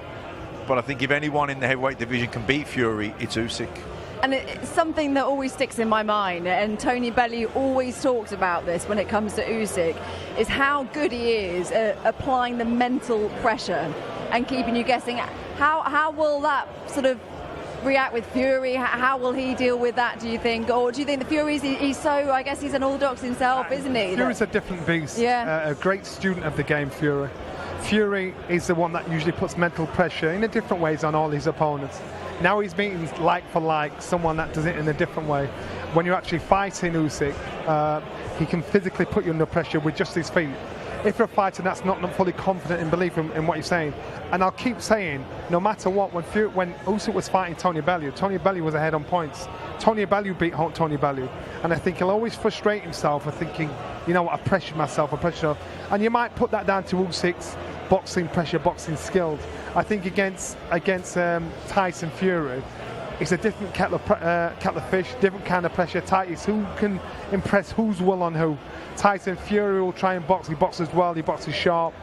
but I think if anyone in the heavyweight division can beat Fury, it's Usyk. And it's something that always sticks in my mind, and Tony Bellew always talks about this when it comes to Usyk, is how good he is at applying the mental pressure and keeping you guessing. How will that sort of react with Fury? How will he deal with that, do you think? Or do you think the Fury's, he's so, I guess he's an orthodox himself, isn't he? Fury's a different beast. Yeah. A great student of the game, Fury. Fury is the one that usually puts mental pressure in a different ways on all his opponents. Now he's meeting like for like someone that does it in a different way. When you're actually fighting Usyk, he can physically put you under pressure with just his feet. If you're a fighter that's not fully confident in belief in what you're saying, and I'll keep saying, no matter what, when Usyk was fighting Tony Bellew was ahead on points. Tony Bellew beat Tony Bellew, and I think he'll always frustrate himself for thinking, I pressured myself, and you might put that down to Usyk's boxing pressure, boxing skilled. I think against Tyson Fury, it's a different kettle of fish, different kind of pressure. Titus, who can impress who's will on who? Tyson Fury will try and box. He boxes well. He boxes sharp.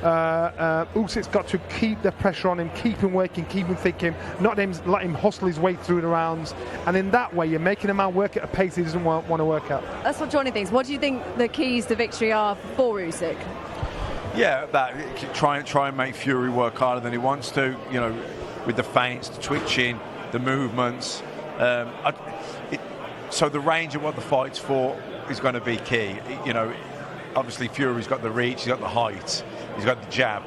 Usyk's got to keep the pressure on him, keep him working, keep him thinking, not let him hustle his way through the rounds. And in that way, you're making a man work at a pace he doesn't want to work at. That's what Johnny thinks. What do you think the keys to victory are for Usyk? Yeah, try and make Fury work harder than he wants to. With the feints, the twitching, the movements. So the range of what the fight's for is going to be key. Obviously Fury's got the reach, he's got the height, he's got the jab.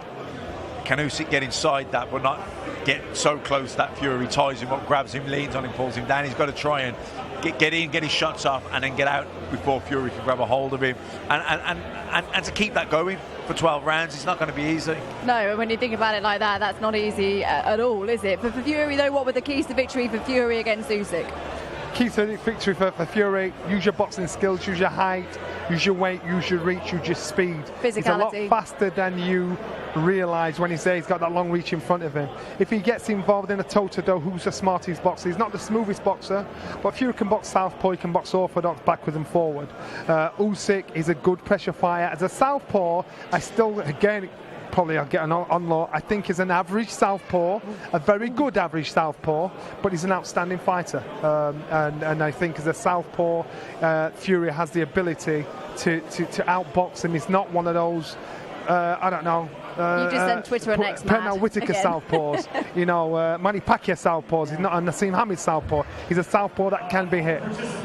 Can Usyk get inside that but not get so close that Fury ties him up, grabs him, leans on him, pulls him down? He's got to try and get in, get his shots off, and then get out before Fury can grab a hold of him. And to keep that going for 12 rounds, it's not going to be easy. No, when you think about it like that, that's not easy at all, is it? But for Fury, though, what were the keys to victory for Fury against Usyk? Key to victory for Fury: use your boxing skills, use your height, use your weight, use your reach, use your speed. Physicality. He's a lot faster than you realise when he's got that long reach in front of him. If he gets involved in a toe-to-toe, who's the smartest boxer? He's not the smoothest boxer, but Fury can box southpaw, he can box orthodox backwards and forward. Usyk is a good pressure fighter. As a southpaw, I still, again, probably I'll get an on-law. I think he's an average southpaw, a very good average southpaw, but he's an outstanding fighter. And I think as a southpaw, Fury has the ability to outbox him. He's not one of those, I don't know. You just sent Twitter and X mad. Pernell Whitaker again. southpaws, you know, Manny Pacquiao southpaws. He's not a Nassim Hamid southpaw. He's a southpaw that can be hit,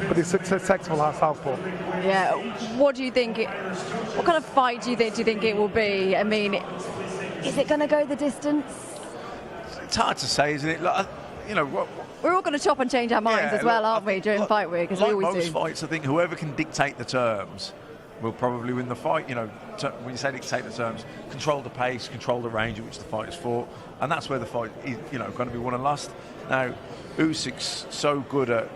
but he's successful as southpaw. Yeah. What do you think? What kind of fight do you think it will be? I mean, is it going to go the distance? It's hard to say, isn't it? Like, you know, we're all going to chop and change our minds as well, aren't we, during fight week? Because we always most do. fights, I think whoever can dictate the terms will probably win the fight. You know, when you say dictate the terms, control the pace, control the range at which the fight is fought, and that's where the fight is, you know, going to be won and lost. Now, Usyk's so good at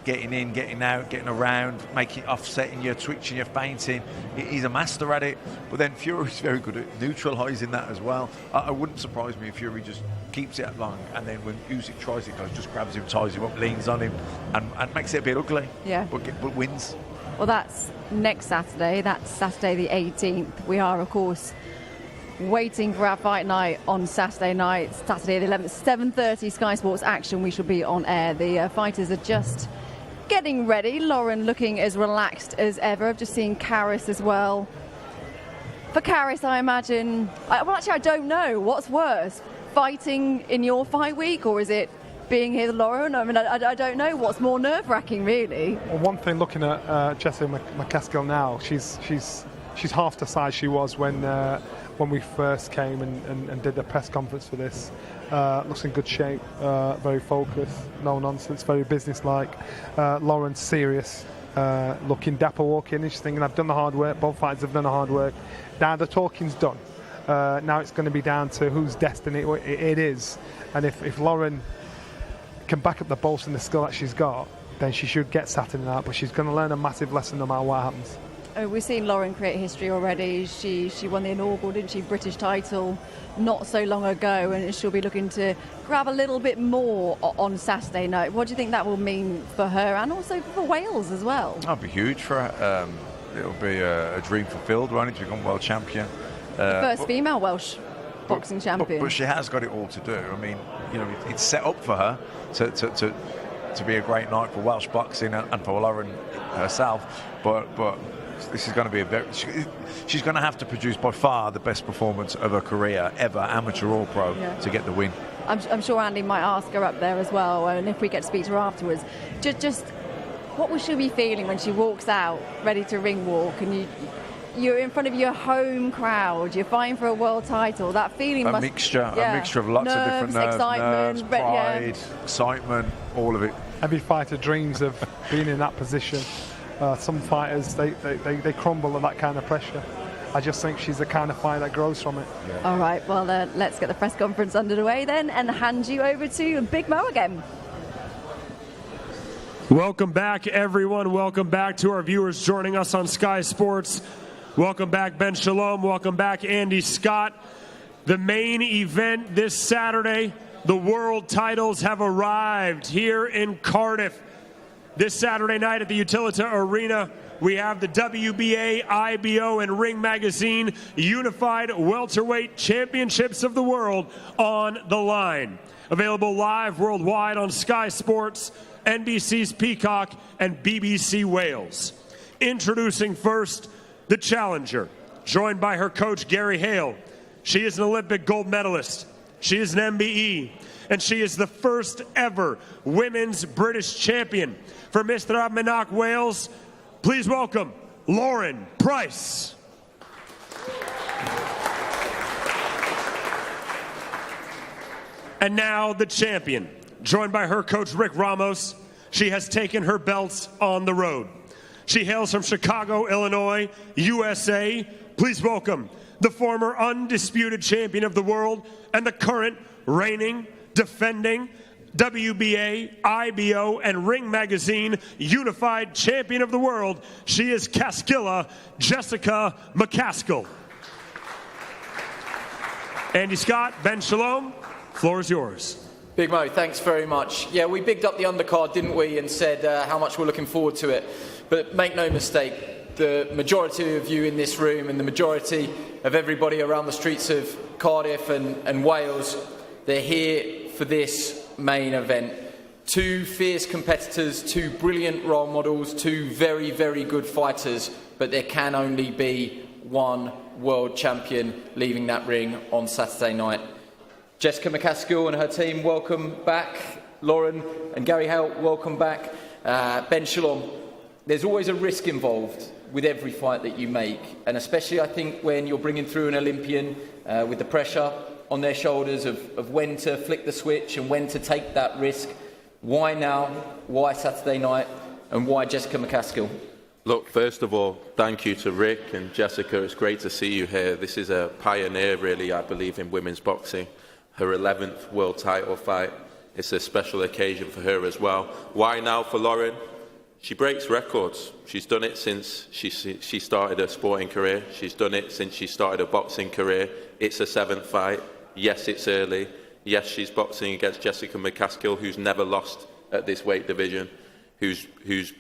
getting in, getting out, getting around, making offsetting you, twitching you, feinting. He's a master at it. But then Fury's very good at neutralising that as well. I wouldn't surprise me if Fury just keeps it long, and then when Usyk tries it, goes, just grabs him, ties him up, leans on him, and makes it a bit ugly. Yeah. But wins. Well, that's next Saturday. That's Saturday the 18th. We are, of course, waiting for our fight night on Saturday night, Saturday the 11th, 7:30 Sky Sports Action. We shall be on air. The fighters are just getting ready. Lauren looking as relaxed as ever. I've just seen Karis as well. For Karis, I imagine... Well, actually, I don't know. What's worse? Fighting in your fight week, or is it being here with Lauren? I mean, I don't know. What's more nerve-wracking, really? Well, one thing, looking at Jessica McCaskill now, she's half the size she was when we first came and did the press conference for this. Looks in good shape, very focused, no nonsense, very businesslike. Lauren's serious, looking dapper walking. She's thinking, I've done the hard work. Both fighters have done the hard work. Now the talking's done. Now it's going to be down to whose destiny it is. And if Lauren can back up the bolts and the skill that she's got, then she should get Saturday night. But she's going to learn a massive lesson no matter what happens. We've seen Lauren create history already. She won the inaugural, didn't she, British title not so long ago, and she'll be looking to grab a little bit more on Saturday night. What do you think that will mean for her and also for Wales as well? That'll be huge for her. It'll be a dream fulfilled, won't it, to become world champion. The first female Welsh boxing champion. But she has got it all to do. I mean, you know, it's set up for her to be a great night for Welsh boxing and for Lauren herself. But this is going to be she's going to have to produce by far the best performance of her career ever, amateur or pro, to get the win. I'm sure Andy might ask her up there as well, and if we get to speak to her afterwards, just what will she be feeling when she walks out ready to ring walk and you're in front of your home crowd, you're fighting for a world title? That feeling a mixture of lots of different nerves, excitement, pride, excitement, all of it. Every fighter dreams of being in that position. Some fighters, they crumble at that kind of pressure. I just think she's the kind of fighter that grows from it. All right, well, let's get the press conference underway then and hand you over to Big Mo again. Welcome back, everyone. Welcome back to our viewers joining us on Sky Sports. Welcome back, Ben Shalom. Welcome back, Andy Scott. The main event this Saturday, the world titles have arrived here in Cardiff. This Saturday night at the Utilita Arena, we have the WBA, IBO, and Ring Magazine Unified Welterweight Championships of the World on the line. Available live worldwide on Sky Sports, NBC's Peacock, and BBC Wales. Introducing first, the challenger, joined by her coach, Gary Hale. She is an Olympic gold medalist. She is an MBE, and she is the first ever women's British champion. For Mr. Abminoch Wales, please welcome Lauren Price. And now the champion, joined by her coach Rick Ramos. she has taken her belts on the road. She hails from Chicago, Illinois, USA. Please welcome the former undisputed champion of the world and the current reigning, defending WBA, IBO, and Ring Magazine unified champion of the world. She is Caskilla Jessica McCaskill. Andy Scott, Ben Shalom, floor is yours. Big Mo, thanks very much. Yeah, we bigged up the undercard, didn't we, and said how much we're looking forward to it. But make no mistake, the majority of you in this room and the majority of everybody around the streets of Cardiff and Wales, they're here for this main event. Two fierce competitors, two brilliant role models, two very, very good fighters, but there can only be one world champion leaving that ring on Saturday night. Jessica McCaskill and her team, welcome back. Lauren and Gary Hale, welcome back. Ben Shalom, there's always a risk involved with every fight that you make, and especially I think when you're bringing through an Olympian with the pressure on their shoulders of when to flick the switch and when to take that risk. Why now? Why Saturday night? And why Jessica McCaskill? Look, first of all, thank you to Rick and Jessica. It's great to see you here. This is a pioneer, really, I believe, in women's boxing. Her 11th world title fight. It's a special occasion for her as well. Why now for Lauren? She breaks records. She's done it since she started her sporting career. She's done it since she started her boxing career. It's her 7th fight. Yes, it's early. Yes, she's boxing against Jessica McCaskill, who's never lost at this weight division, who's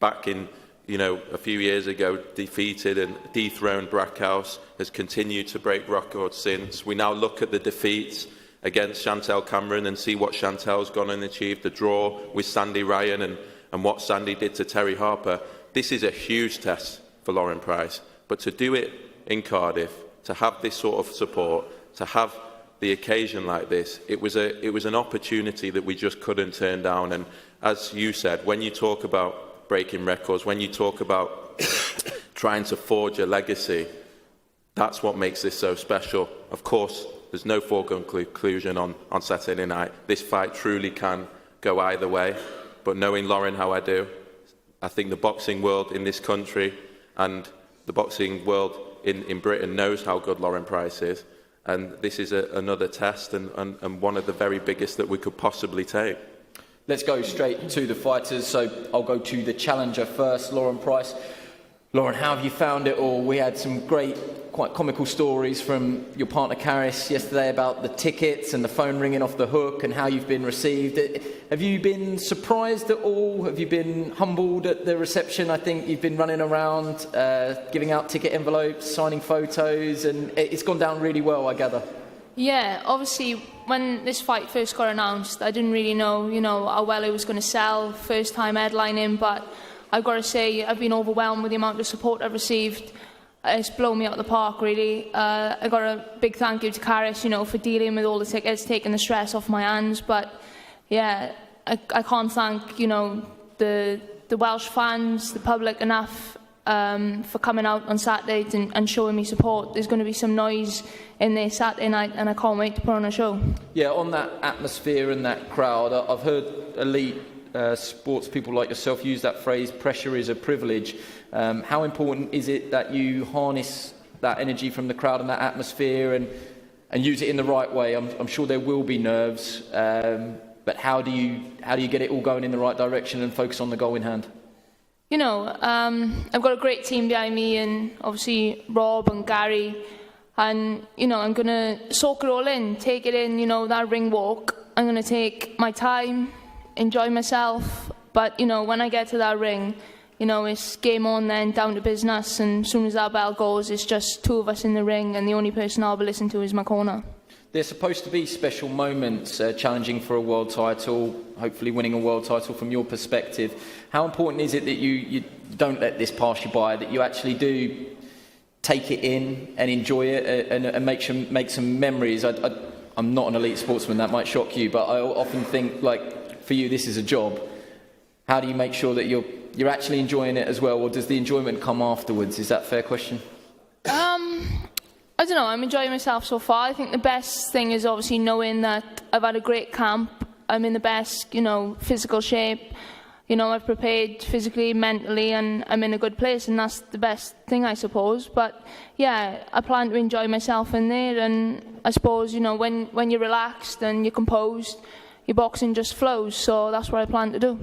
back in, a few years ago defeated and dethroned Brackhouse, has continued to break records since. We now look at the defeats against Chantel Cameron and see what Chantel's gone and achieved, the draw with Sandy Ryan and what Sandy did to Terry Harper. This is a huge test for Lauren Price, but to do it in Cardiff, to have this sort of support, to have the occasion like this, it was an opportunity that we just couldn't turn down. And as you said, when you talk about breaking records, when you talk about trying to forge a legacy, that's what makes this so special. Of course, there's no foregone conclusion on Saturday night. This fight truly can go either way. But knowing Lauren how I do, I think the boxing world in this country and the boxing world in Britain knows how good Lauren Price is. And this is another test and one of the very biggest that we could possibly take. Let's go straight to the fighters. So I'll go to the challenger first, Lauren Price. Lauren, how have you found it all? We had some great, quite comical stories from your partner Karis yesterday about the tickets and the phone ringing off the hook and how you've been received. Have you been surprised at all? Have you been humbled at the reception? I think you've been running around giving out ticket envelopes, signing photos, and it's gone down really well, I gather. Yeah, obviously when this fight first got announced, I didn't really know, how well it was going to sell, first time headlining, but I've got to say I've been overwhelmed with the amount of support I've received. It's blown me out of the park, really. I got a big thank you to Karis, for dealing with all the tickets, taking the stress off my hands. But yeah, I can't thank, the Welsh fans, the public enough for coming out on Saturday and showing me support. There's going to be some noise in there Saturday night, and I can't wait to put on a show. Yeah, on that atmosphere and that crowd, I've heard elite sports people like yourself use that phrase, pressure is a privilege. How important is it that you harness that energy from the crowd and that atmosphere and use it in the right way? I'm sure there will be nerves, but how do you get it all going in the right direction and focus on the goal in hand? I've got a great team behind me, and obviously Rob and Gary, and I'm going to soak it all in, take it in, that ring walk. I'm going to take my time, enjoy myself, but when I get to that ring, it's game on then, down to business, and as soon as that bell goes, it's just two of us in the ring, and the only person I'll be listening to is my corner. There's supposed to be special moments, challenging for a world title, hopefully winning a world title from your perspective. How important is it that you don't let this pass you by, that you actually do take it in and enjoy it and make some memories? I'm not an elite sportsman, that might shock you, but I often think, for you, this is a job. How do you make sure that you're actually enjoying it as well, or does the enjoyment come afterwards? Is that a fair question? I don't know, I'm enjoying myself so far. I think the best thing is obviously knowing that I've had a great camp. I'm in the best, physical shape. you know, I've prepared physically, mentally, and I'm in a good place, and that's the best thing, I suppose. But yeah, I plan to enjoy myself in there, and I suppose, you know, when you're relaxed and you're composed, your boxing just flows, so that's what I plan to do.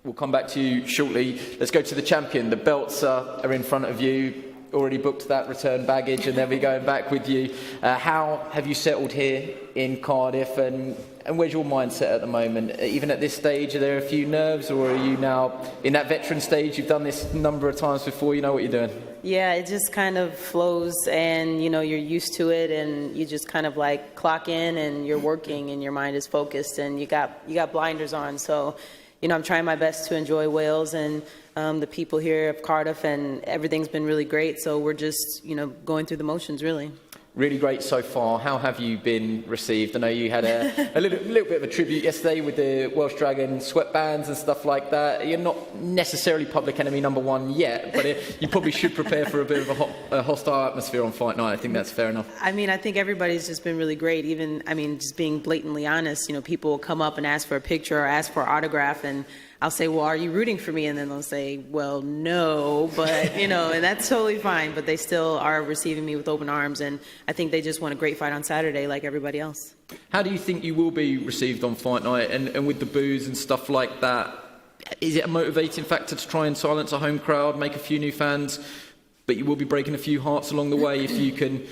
We'll come back to you shortly. Let's go to the champion. The belts are in front of you. Already booked that return baggage, and then we're going back with you. How have you settled here in Cardiff, and where's your mindset at the moment? Even at this stage, are there a few nerves, or are you now in that veteran stage? You've done this a number of times before, you know what you're doing. Yeah, it just kind of flows, and you know, you're used to it, and you just kind of like clock in, and you're working, and your mind is focused, and you got blinders on. So, you know, I'm trying my best to enjoy Wales and the people here of Cardiff, and everything's been really great. So we're just, you know, going through the motions, really. Really great so far. How have you been received? I know you had a little bit of a tribute yesterday with the Welsh Dragon sweatbands and stuff like that. You're not necessarily public enemy #1 yet, but you probably should prepare for a bit of a hostile atmosphere on fight night. I think that's fair enough. I mean, I think everybody's just been really great. Even, I mean, just being blatantly honest, you know, people will come up and ask for a picture or ask for an autograph, and I'll say, well, are you rooting for me? And then they'll say, well, no, but, you know, and that's totally fine. But they still are receiving me with open arms. And I think they just want a great fight on Saturday like everybody else. How do you think you will be received on fight night, and with the boos and stuff like that? Is it a motivating factor to try and silence a home crowd, make a few new fans? But you will be breaking a few hearts along the way if you can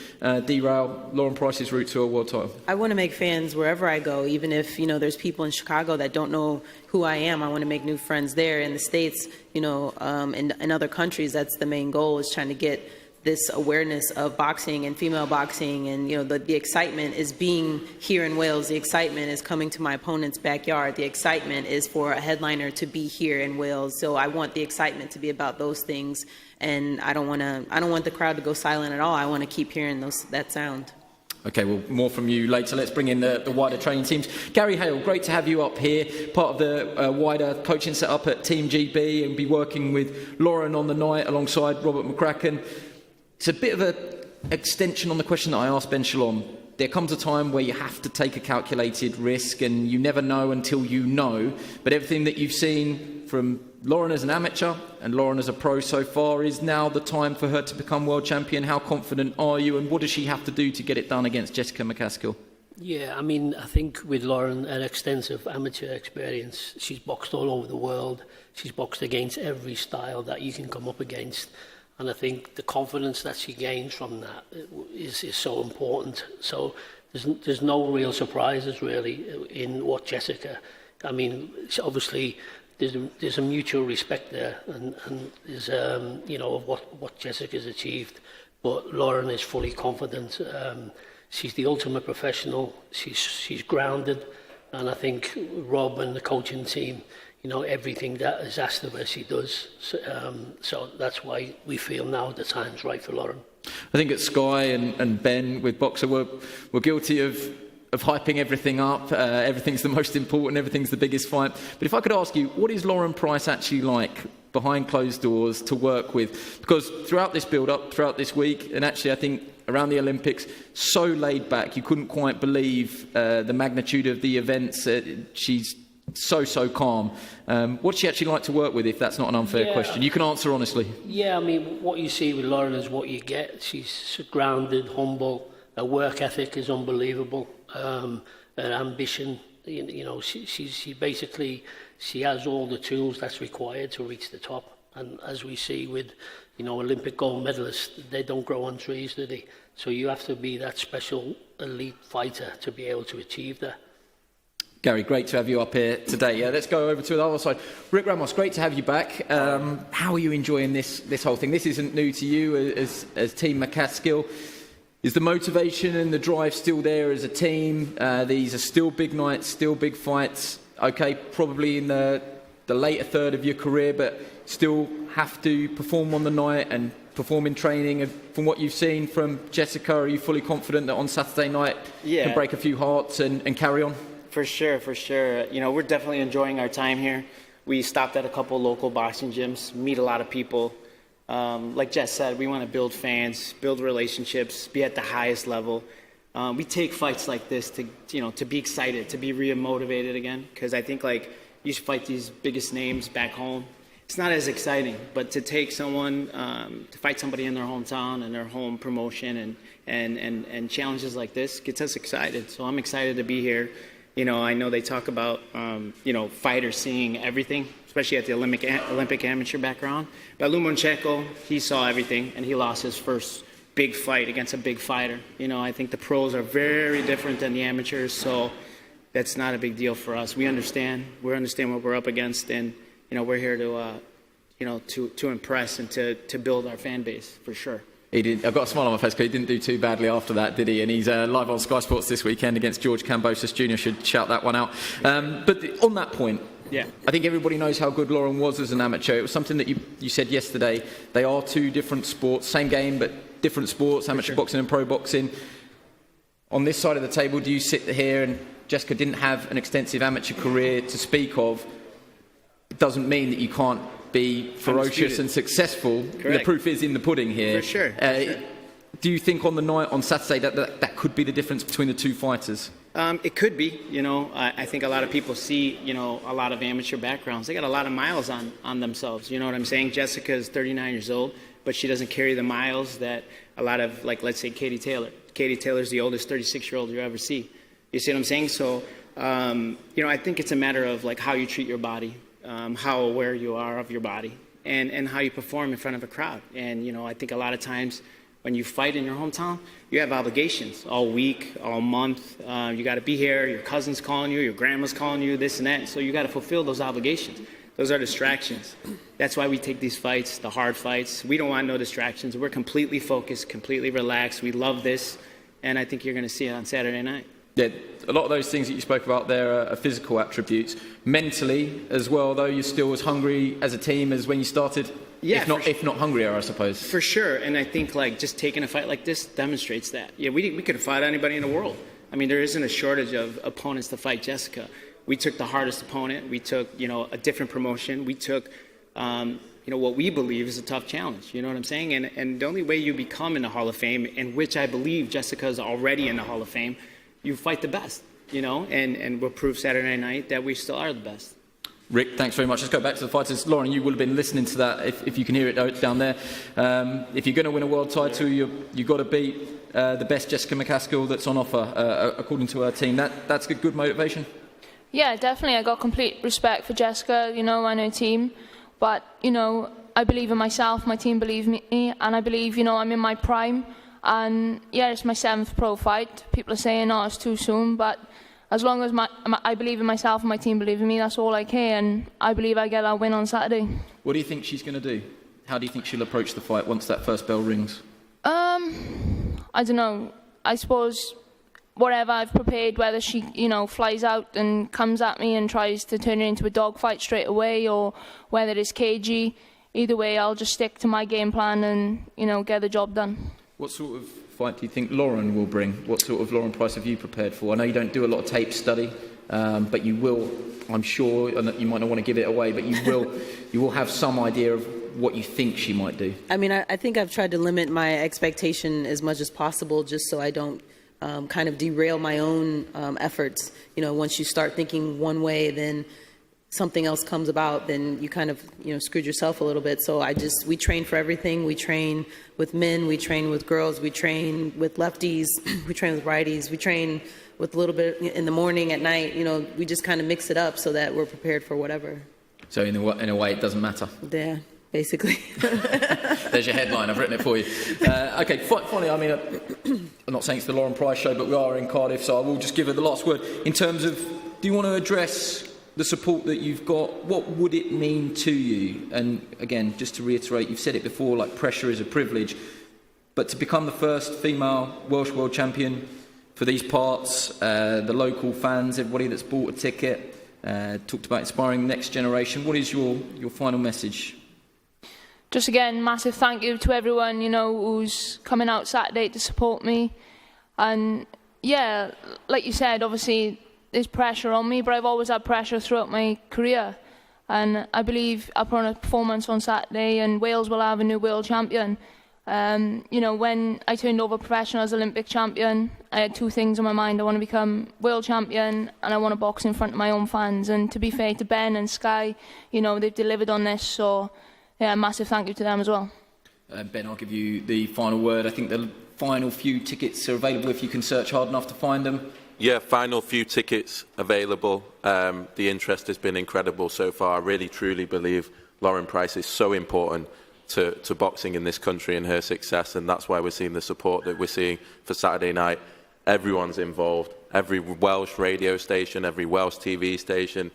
derail Lauren Price's route to a world title. I want to make fans wherever I go, even if, you know, there's people in Chicago that don't know who I am. I want to make new friends there. In the States, you know, in other countries, that's the main goal, is trying to get this awareness of boxing and female boxing. And, you know, the excitement is being here in Wales. The excitement is coming to my opponent's backyard. The excitement is for a headliner to be here in Wales. So I want the excitement to be about those things. And I don't want the crowd to go silent at all. I want to keep hearing that sound. Okay, well, more from you later. Let's bring in the wider training teams. Gary Hale, great to have you up here, part of the wider coaching setup at Team GB, and be working with Lauren on the night alongside Robert McCracken. It's a bit of an extension on the question that I asked Ben Shalom. There comes a time where you have to take a calculated risk, and you never know until you know. But everything that you've seen from Lauren as an amateur and Lauren as a pro so far, is now the time for her to become world champion. How confident are you, and what does she have to do to get it done against Jessica McCaskill? Yeah, I mean, I think with Lauren, an extensive amateur experience, she's boxed all over the world. She's boxed against every style that you can come up against. And I think the confidence that she gains from that is so important. So there's no real surprises, really, in what Jessica... I mean, obviously, there's a mutual respect there, and there's, you know, of what Jessica's achieved. But Lauren is fully confident. She's the ultimate professional. She's grounded. And I think Rob and the coaching team, you know, everything that is asked of her, she does. So that's why we feel now the time's right for Lauren. I think at Sky and Ben with Boxer were guilty of hyping everything up. Everything's the most important, everything's the biggest fight. But if I could ask you, what is Lauren Price actually like behind closed doors to work with? Because throughout this build-up, throughout this week, and actually I think around the Olympics, so laid back, you couldn't quite believe the magnitude of the events. She's so calm. What's she actually like to work with, if that's not an unfair question? You can answer honestly. Yeah, I mean, what you see with Lauren is what you get. She's grounded, humble. Her work ethic is unbelievable. Her ambition, you know, she basically, she has all the tools that's required to reach the top. And as we see with, you know, Olympic gold medalists, they don't grow on trees, do they? So you have to be that special elite fighter to be able to achieve that. Gary, great to have you up here today. Let's go over to the other side. Rick Ramos, great to have you back. How are you enjoying this whole thing? This isn't new to you as Team McCaskill. Is the motivation and the drive still there as a team? These are still big nights, still big fights. Okay, probably in the later third of your career, but still have to perform on the night and perform in training. And from what you've seen from Jessica, are you fully confident that on Saturday night you can break a few hearts and carry on? For sure. You know, we're definitely enjoying our time here. We stopped at a couple local boxing gyms, meet a lot of people. Like Jess said, we want to build fans, build relationships, be at the highest level. We take fights like this to be excited, to be re-motivated again. Because I think, like, you fight these biggest names back home. It's not as exciting, but to take someone, to fight somebody in their hometown and their home promotion and challenges like this gets us excited. So I'm excited to be here. You know, I know they talk about, you know, fighters seeing everything, especially at the Olympic amateur background. But Lomachenko, he saw everything, and he lost his first big fight against a big fighter. You know, I think the pros are very different than the amateurs, so that's not a big deal for us. We understand what we're up against, and you know, we're here to, you know, to impress and to build our fan base for sure. He did. I've got a smile on my face because he didn't do too badly after that, did he? And he's live on Sky Sports this weekend against George Kambosos Jr. Should shout that one out. But on that point, yeah, I think everybody knows how good Lauren was as an amateur. It was something that you said yesterday. They are two different sports, same game but different sports, amateur boxing and pro boxing. On this side of the table, do you sit here and Jessica didn't have an extensive amateur career to speak of? It doesn't mean that you can't be ferocious and successful. Correct. The proof is in the pudding here. For sure. Do you think on the night on Saturday that could be the difference between the two fighters? It could be. You know, I think a lot of people see, you know, a lot of amateur backgrounds. They got a lot of miles on themselves. You know what I'm saying? Jessica is 39 years old, but she doesn't carry the miles that a lot of, like, let's say Katie Taylor. Katie Taylor's the oldest 36-year-old you ever see. You see what I'm saying? So, you know, I think it's a matter of, like, how you treat your body. How aware you are of your body and how you perform in front of a crowd. And, you know, I think a lot of times when you fight in your hometown, you have obligations all week, all month. You got to be here. Your cousin's calling you, your grandma's calling you, this and that. So you got to fulfill those obligations. Those are distractions. That's why we take these fights, the hard fights. We don't want no distractions. We're completely focused, completely relaxed. We love this. And I think you're going to see it on Saturday night. Yeah, a lot of those things that you spoke about there are physical attributes. Mentally as well, though, you're still as hungry as a team as when you started, yeah, if not hungrier, I suppose. For sure, and I think like just taking a fight like this demonstrates that. Yeah, we could have fought anybody in the world. I mean, there isn't a shortage of opponents to fight Jessica. We took the hardest opponent. We took, you know, a different promotion. We took, you know, what we believe is a tough challenge. You know what I'm saying? And the only way you become in the Hall of Fame, in which I believe Jessica is already in the Hall of Fame, you fight the best, you know, and we'll prove Saturday night that we still are the best. Rick, thanks very much. Let's go back to the fighters. Lauren, you will have been listening to that if you can hear it down there. If you're going to win a world title, you've got to beat the best Jessica McCaskill that's on offer, according to her team. That's good motivation? Yeah, definitely. I got complete respect for Jessica, you know, and her team. But, you know, I believe in myself, my team believe in me, and I believe, you know, I'm in my prime. And yeah, it's my 7th pro fight. People are saying, oh, it's too soon, but as long as I believe in myself and my team believe in me, that's all I care, and I believe I get that win on Saturday. What do you think she's going to do? How do you think she'll approach the fight once that first bell rings? I don't know. I suppose whatever I've prepared, whether she, you know, flies out and comes at me and tries to turn it into a dogfight straight away, or whether it's cagey, either way, I'll just stick to my game plan and, you know, get the job done. What sort of fight do you think Lauren will bring? What sort of Lauren Price have you prepared for? I know you don't do a lot of tape study, but you will, I'm sure, and you might not want to give it away, but you will have some idea of what you think she might do. I mean, I think I've tried to limit my expectation as much as possible, just so I don't kind of derail my own efforts. You know, once you start thinking one way, then something else comes about, then you kind of, you know, screwed yourself a little bit. So we train for everything. We train with men, we train with girls, we train with lefties, we train with righties, we train with a little bit in the morning, at night. You know, we just kind of mix it up so that we're prepared for whatever. So in a way, it doesn't matter. Yeah, basically. There's your headline. I've written it for you. Okay, finally, I mean, I'm not saying it's the Lauren Price show, but we are in Cardiff, so I will just give her the last word. In terms of, do you want to address the support that you've got? What would it mean to you? And again, just to reiterate, you've said it before, like, pressure is a privilege, but to become the first female Welsh world champion for these parts, the local fans, everybody that's bought a ticket, talked about inspiring the next generation. What is your final message? Just again, massive thank you to everyone, you know, who's coming out Saturday to support me. And yeah, like you said, obviously there's pressure on me, but I've always had pressure throughout my career. And I believe I put on a performance on Saturday and Wales will have a new world champion. When I turned over professional as Olympic champion, I had 2 things on my mind. I want to become world champion and I want to box in front of my own fans. And to be fair to Ben and Sky, they've delivered on this. So, yeah, massive thank you to them as well. Ben, I'll give you the final word. I think the final few tickets are available if you can search hard enough to find them. Yeah, final few tickets available. The interest has been incredible so far. I really, truly believe Lauren Price is so important to boxing in this country and her success, and that's why we're seeing the support that we're seeing for Saturday night. Everyone's involved. Every Welsh radio station, every Welsh TV station,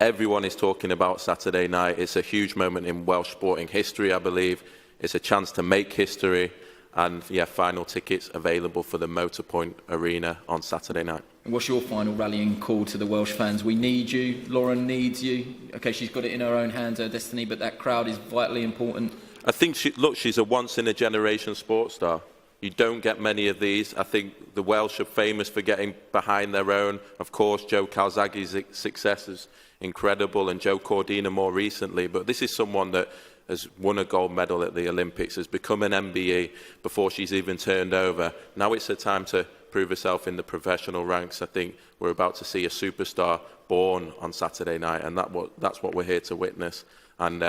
everyone is talking about Saturday night. It's a huge moment in Welsh sporting history, I believe. It's a chance to make history. And, yeah, final tickets available for the Motorpoint Arena on Saturday night. And what's your final rallying call to the Welsh fans? We need you. Lauren needs you. OK, she's got it in her own hands, her destiny, but that crowd is vitally important. I think, she's a once-in-a-generation sports star. You don't get many of these. I think the Welsh are famous for getting behind their own. Of course, Joe Calzaghe's success is incredible, and Joe Cordina more recently. But this is someone that has won a gold medal at the Olympics, has become an MBE before she's even turned over. Now it's her time to prove herself in the professional ranks. I think we're about to see a superstar born on Saturday night, and that's what we're here to witness. And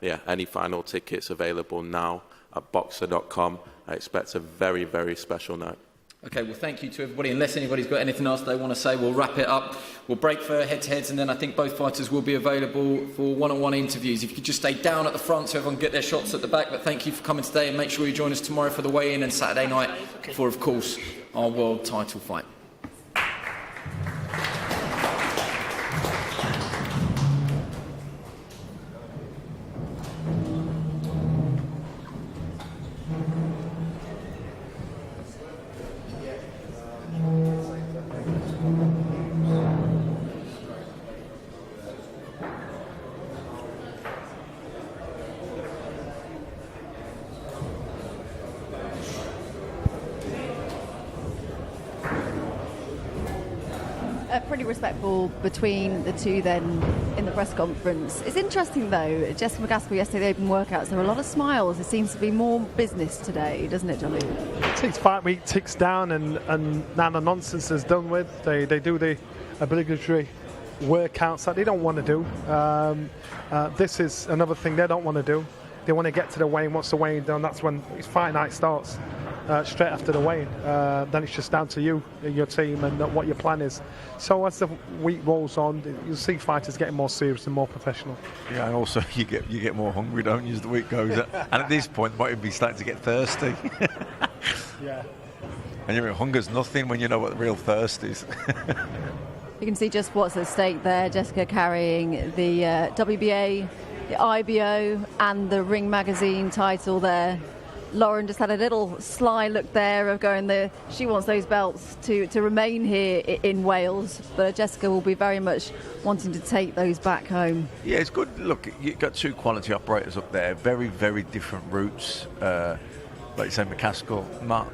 yeah, any final tickets available now at boxer.com. I expect a very, very special night. OK, well, thank you to everybody. Unless anybody's got anything else they want to say, we'll wrap it up. We'll break for head-to-heads, and then I think both fighters will be available for one-on-one interviews. If you could just stay down at the front so everyone can get their shots at the back. But thank you for coming today, and make sure you join us tomorrow for the weigh-in and Saturday night for, of course, our world title fight. Pretty respectful between the two then in the press conference. It's interesting though, Jessica McCaskill yesterday, the open workouts, there were a lot of smiles. There seems to be more business today, doesn't it, Johnny? Takes fight week ticks down and now the nonsense is done with. They do the obligatory workouts that they don't want to do. This is another thing they don't want to do. They want to get to the weigh-in. Once the weigh-in done, that's when it's fight night starts. Straight after the weigh-in. Then it's just down to you, your team, and what your plan is. So as the week rolls on, you'll see fighters getting more serious and more professional. Yeah, and also you get more hungry, don't you, as the week goes. And at this point, you might be starting to get thirsty. Yeah. And hunger's nothing when you know what real thirst is. You can see just what's at stake there. Jessica carrying the WBA, the IBO, and the Ring Magazine title there. Lauren just had a little sly look there of going there. She wants those belts to remain here in Wales, but Jessica will be very much wanting to take those back home. Yeah, it's good. Look, you've got two quality operators up there, very, very different routes. Like you say, McCaskill, not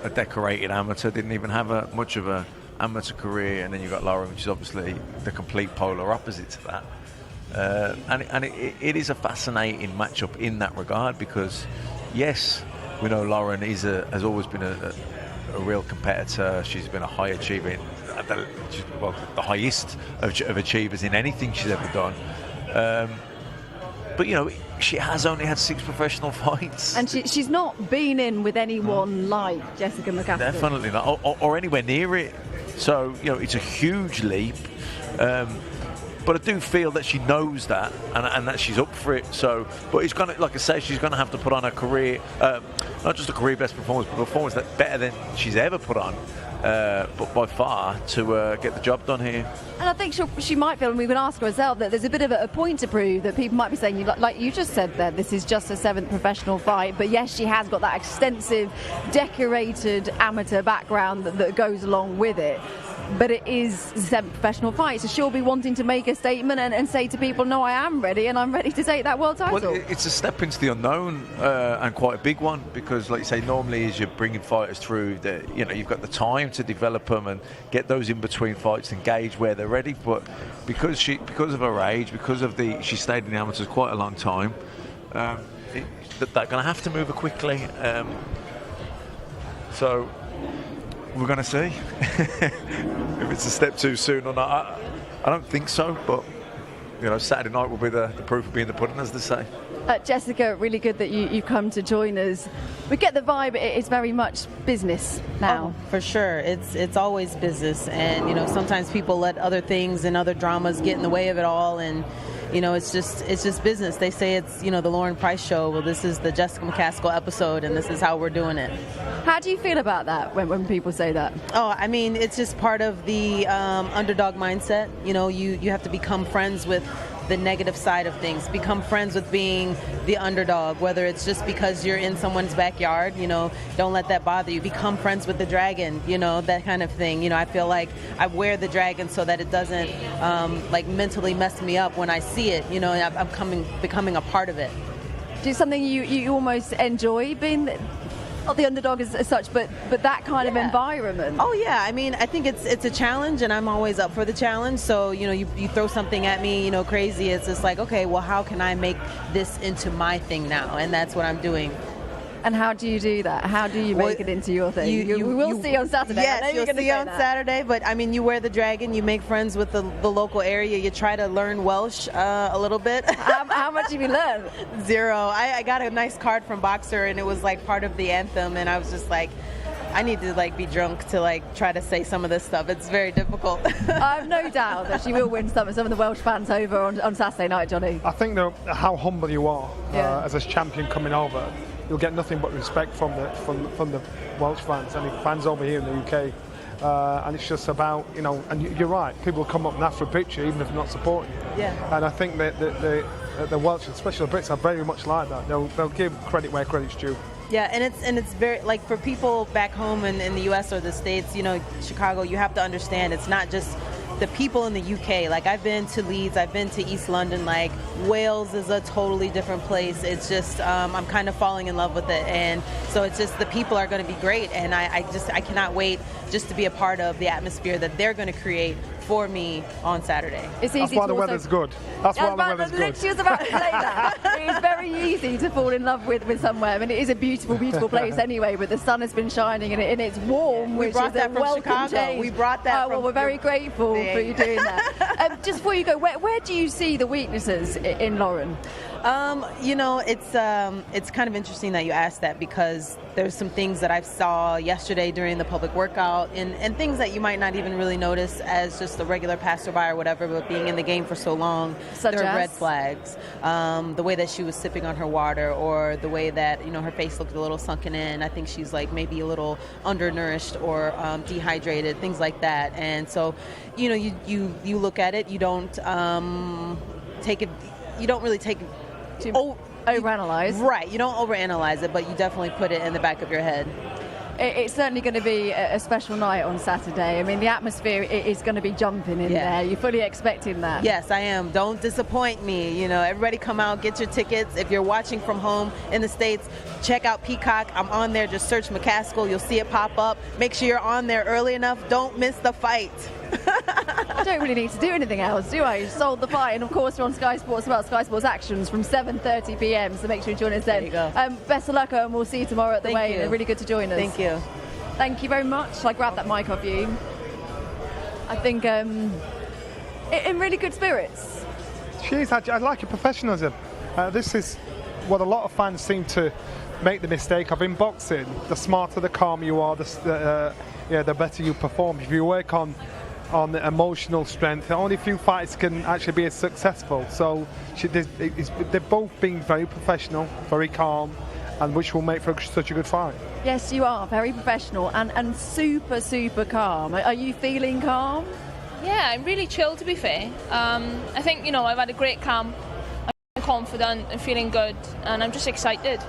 a decorated amateur, didn't even have much of a amateur career, and then you've got Lauren, which is obviously the complete polar opposite to that. And it is a fascinating matchup in that regard because, yes, we know Lauren has always been a real competitor. She's been a high achiever, the highest of achievers in anything she's ever done. But, she has only had 6 professional fights. And she's not been in with anyone like Jessica McCaskill. Definitely not, or anywhere near it. So, it's a huge leap. But I do feel that she knows that and that she's up for it. So, but it's gonna, like I say, she's gonna have to put on a career, not just a career best performance, but a performance that's better than she's ever put on, but by far to get the job done here. And I think she might feel, and we can ask her herself, that there's a bit of a point to prove, that people might be saying, like you just said there, this is just a 7th professional fight. But yes, she has got that extensive, decorated amateur background that goes along with it. But it is the 7th professional fight, so she'll be wanting to make a statement and say to people, no, I am ready, and I'm ready to take that world title. Well, it's a step into the unknown, and quite a big one, because, like you say, normally as you're bringing fighters through, you've got the time to develop them and get those in between fights and gauge where they're ready. But because of her age, because of she stayed in the amateurs quite a long time, they're going to have to move her quickly. So we're going to see if it's a step too soon or not. I don't think so, but Saturday night will be the proof of being the pudding, as they say. Jessica, really good that you come to join us. We get the vibe, it's very much business now. Oh, for sure. It's always business. And, sometimes people let other things and other dramas get in the way of it all. And, it's just business. They say it's, the Lauren Price show. Well, this is the Jessica McCaskill episode, and this is how we're doing it. How do you feel about that when people say that? Oh, I mean, it's just part of the underdog mindset. You have to become friends with the negative side of things, become friends with being the underdog, whether it's just because you're in someone's backyard, don't let that bother you. Become friends with the dragon, that kind of thing. I feel like I wear the dragon so that it doesn't mentally mess me up when I see it, I'm becoming a part of it. Do something you almost enjoy being not the underdog as such, but that kind of environment. Oh yeah, I mean, I think it's a challenge, and I'm always up for the challenge. So you throw something at me, crazy. It's just like, okay, well, how can I make this into my thing now? And that's what I'm doing. And how do you do that? How do you make it into your thing? We will see on Saturday. Yes, you'll see on Saturday. But I mean, you wear the dragon. You make friends with the local area. You try to learn Welsh a little bit. How much have you learned? 0. I got a nice card from Boxer, and it was like part of the anthem. And I was just like, I need to be drunk to try to say some of this stuff. It's very difficult. I have no doubt that she will win some of the Welsh fans over on Saturday night, Johnny. I think how humble you are as a champion coming over. You'll get nothing but respect from the Welsh fans and the fans over here in the UK. And it's just about, and you're right, people come up and ask for a picture even if they're not supporting you. Yeah. And I think that the Welsh, especially the Brits, are very much like that. They'll give credit where credit's due. Yeah, and it's very, for people back home in the US or the States, Chicago, you have to understand it's not just the people in the UK. I've been to Leeds, I've been to East London, Wales is a totally different place. It's just, I'm kind of falling in love with it. And so it's just, the people are going to be great. And I cannot wait just to be a part of the atmosphere that they're going to create for me on Saturday. It's easy. That's why the weather's good. That's why the weather's good. Literally was about to say that. It's very easy to fall in love with somewhere. I mean, it is a beautiful, beautiful place anyway, but the sun has been shining and it's warm, We which brought is that a from welcome Chicago. change. We brought that well, we're very grateful for you doing that. Just before you go, where do you see the weaknesses in Lauren? It's kind of interesting that you asked that, because there's some things that I saw yesterday during the public workout and things that you might not even really notice as just a regular passerby or whatever, but being in the game for so long, there are red flags. The way that she was sipping on her water, or the way that, her face looked a little sunken in. I think she's maybe a little undernourished or dehydrated, things like that. And so, you look at it, you don't take it, you don't really take overanalyze. Right, you don't overanalyze it, but you definitely put it in the back of your head. It's certainly going to be a special night on Saturday. I mean, the atmosphere is going to be jumping in there. You're fully expecting that? Yes, I am. Don't disappoint me. Everybody come out, get your tickets. If you're watching from home in the States, check out Peacock. I'm on there. Just search McCaskill. You'll see it pop up. Make sure you're on there early enough. Don't miss the fight. I don't really need to do anything else, do I? You sold the fight. And of course, we're on Sky Sports about Sky Sports Actions from 7:30 p.m. So make sure you join us then. There you go. Best of luck, and we'll see you tomorrow at the Thank weigh-in. you. Really good to join us. Thank you. Thank you very much. Shall I grab that mic off you? I think in really good spirits. She is. I like her professionalism. This is what a lot of fans seem to make the mistake of in boxing. The smarter, the calmer you are, the better you perform. If you work on emotional strength, only a few fighters can actually be as successful. So they've both been very professional, very calm, and which will make for such a good fight. Yes, you are very professional and super, super calm. Are you feeling calm? Yeah, I'm really chill, to be fair. I think, I've had a great camp. I'm confident and feeling good, and I'm just excited.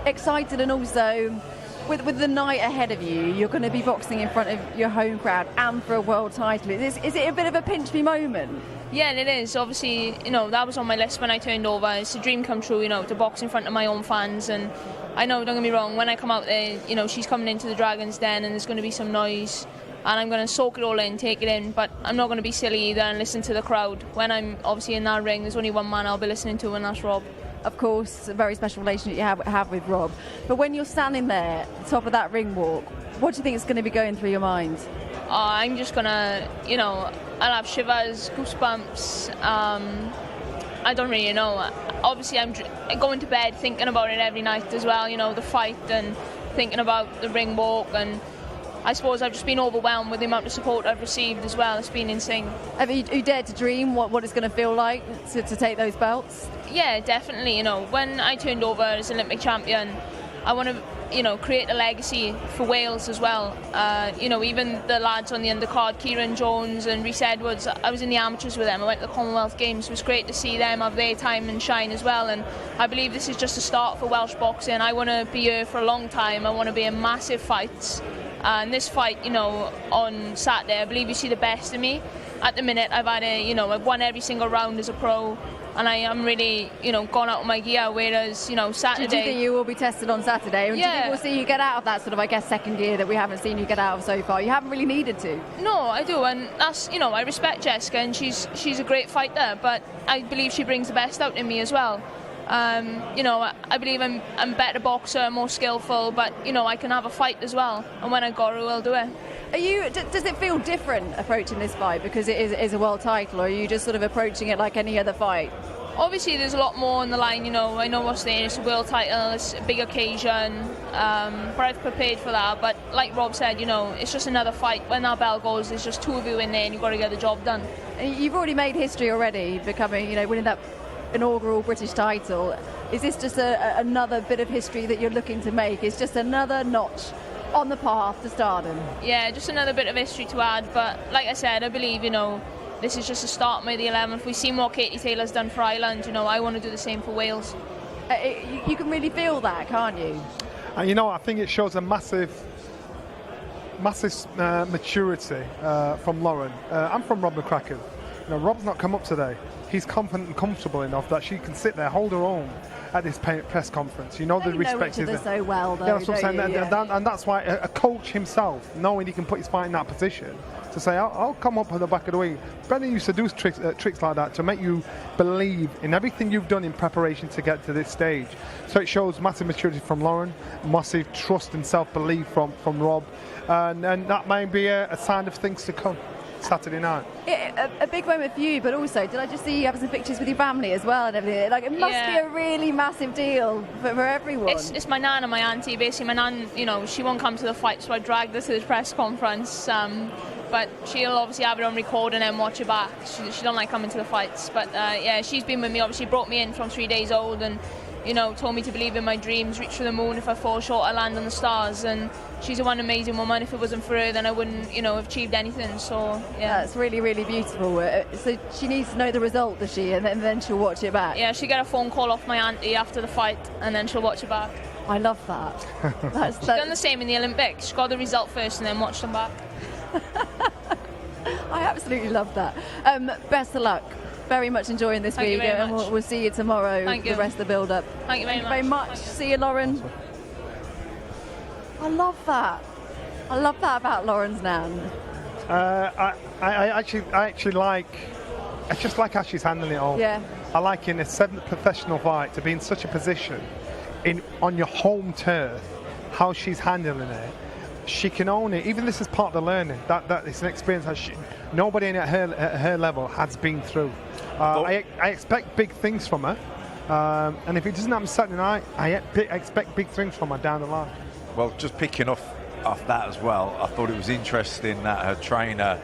Excited, and also with the night ahead of you, you're going to be boxing in front of your home crowd and for a world title. Is it a bit of a pinch me moment? Yeah, it is. Obviously, that was on my list when I turned over. It's a dream come true, to box in front of my own fans. And I know, don't get me wrong, when I come out there, she's coming into the Dragon's Den and there's going to be some noise. And I'm going to soak it all in, take it in. But I'm not going to be silly either and listen to the crowd. When I'm obviously in that ring, there's only one man I'll be listening to, and that's Rob. of course, a very special relationship you have with Rob. But when you're standing there, top of that ring walk, what do you think is going to be going through your mind? I'm just gonna, I'll have shivers, goosebumps. I don't really know. Obviously, I'm going to bed thinking about it every night as well. The fight and thinking about the ring walk, and I suppose I've just been overwhelmed with the amount of support I've received as well. It's been insane. Have you dared to dream what it's going to feel like to take those belts? Yeah, definitely. When I turned over as Olympic champion, I want to, create a legacy for Wales as well. Even the lads on the undercard, Kieran Jones and Rhys Edwards, I was in the amateurs with them. I went to the Commonwealth Games. It was great to see them have their time and shine as well. And I believe this is just a start for Welsh boxing. I want to be here for a long time. I want to be in massive fights. And this fight, on Saturday, I believe you see the best of me. At the minute, I've won every single round as a pro, and I am really, gone out of my gear. Whereas, Saturday. Do you think you will be tested on Saturday? And yeah. Do you think we'll see you get out of that sort of, second gear that we haven't seen you get out of so far? You haven't really needed to. No, I do, and that's, I respect Jessica, and she's a great fighter, but I believe she brings the best out in me as well. I believe I'm a better boxer, more skillful, but I can have a fight as well, and when I got her, I'll do it. Does it feel different approaching this fight because it is a world title, or are you just sort of approaching it like any other fight? Obviously, there's a lot more on the line. I know what's there. It's a world title. It's a big occasion, but I've prepared for that. But like Rob said, it's just another fight. When that bell goes, there's just two of you in there, and you've got to get the job done. You've already made history already, becoming, winning that inaugural British title. Is this just another bit of history that you're looking to make? It's just another notch on the path to stardom? Yeah, just another bit of history to add. But like I said, I believe, this is just a start. May the 11th. We see what Katie Taylor's done for Ireland. I want to do the same for Wales. You can really feel that, can't you? And I think it shows a massive maturity from Lauren and from Rob McCracken. Rob's not come up today. He's confident and comfortable enough that she can sit there, hold her own at this press conference. The respect is there. So well, though, yeah, that's what I'm saying. Yeah. And that's why a coach himself, knowing he can put his fight in that position, to say, I'll come up at the back of the ring. Brendan used to do tricks like that to make you believe in everything you've done in preparation to get to this stage. So it shows massive maturity from Lauren, massive trust and self-belief from Rob, and that may be a sign of things to come Saturday night. A big moment for you, but also, did I just see you having some pictures with your family as well and everything? It must be a really massive deal for everyone. It's my nan and my auntie. Basically, my nan, she won't come to the fight, so I dragged her to the press conference. But she'll obviously have it on record and then watch it back. She don't like coming to the fights. But she's been with me. Obviously, brought me in from 3 days old and told me to believe in my dreams, reach for the moon. If I fall short, I land on the stars. And she's one amazing woman. If it wasn't for her, then I wouldn't, have achieved anything. So, yeah. That's really, really beautiful. So she needs to know the result, does she? And then she'll watch it back? Yeah, she'll get a phone call off my auntie after the fight, and then she'll watch it back. I love that. She's done the same in the Olympics. She got the result first and then watched them back. I absolutely love that. Best of luck. Very much enjoying this week, and we'll see you tomorrow. Thank you. The rest of the build-up. Thank you very much. See you, Lauren. I love that. I love that about Lauren's nan. I actually like. I just like how she's handling it all. Yeah. I like in a 7th professional fight to be in such a position, on your home turf, how she's handling it. She can own it. Even this is part of the learning. That it's an experience that nobody at her level has been through. I expect big things from her, and if it doesn't happen Saturday night, I expect big things from her down the line. Well, just picking off that as well, I thought it was interesting that her trainer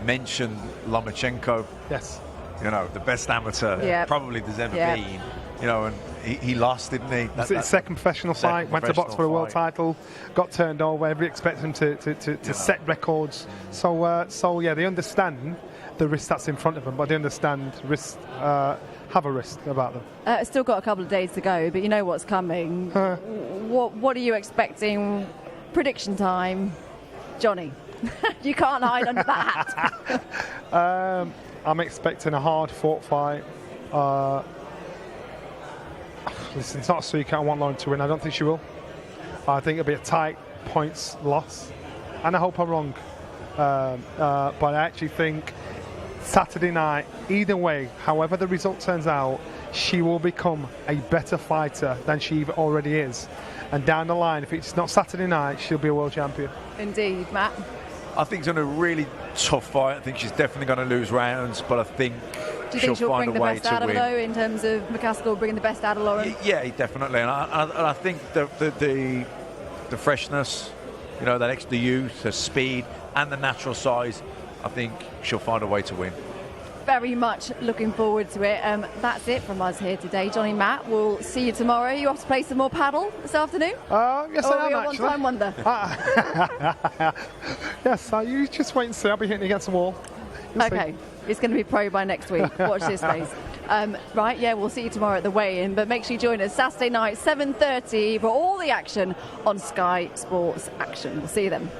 mentioned Lomachenko. Yes. The best amateur probably there's ever been. And he lost, didn't he? That's his second professional fight. Went to box for a world title. Got turned over. Everybody expects him to set records. So they understand the risk that's in front of them, but they understand risk. Have a risk about them. Still got a couple of days to go, but you know what's coming. What are you expecting? Prediction time, Johnny. You can't hide under that. I'm expecting a hard-fought fight. Listen, it's not a secret. I want Lauren to win. I don't think she will. I think it'll be a tight points loss, and I hope I'm wrong. But I actually think Saturday night, either way, however the result turns out, she will become a better fighter than she already is. And down the line, if it's not Saturday night, she'll be a world champion. Indeed, Matt. I think it's going to be a really tough fight. I think she's definitely going to lose rounds, but I think Do you think she'll find bring a the way best to out of win. her, though, in terms of McCaskill bringing the best out of Lauren? Yeah, definitely. And I think the freshness, you know, that extra youth, her speed, and the natural size, I think she'll find a way to win. Very much looking forward to it. That's it from us here today. Johnny, Matt, we'll see you tomorrow. You off to play some more paddle this afternoon? Yes, or I am, your actually. one-time wonder? Yes, you just wait and see. I'll be hitting against the wall. You'll Okay, see. it's going to be pro by next week. Watch this space. Right, yeah, we'll see you tomorrow at the weigh-in, but make sure you join us Saturday night, 7:30, for all the action on Sky Sports Action. We'll see you then.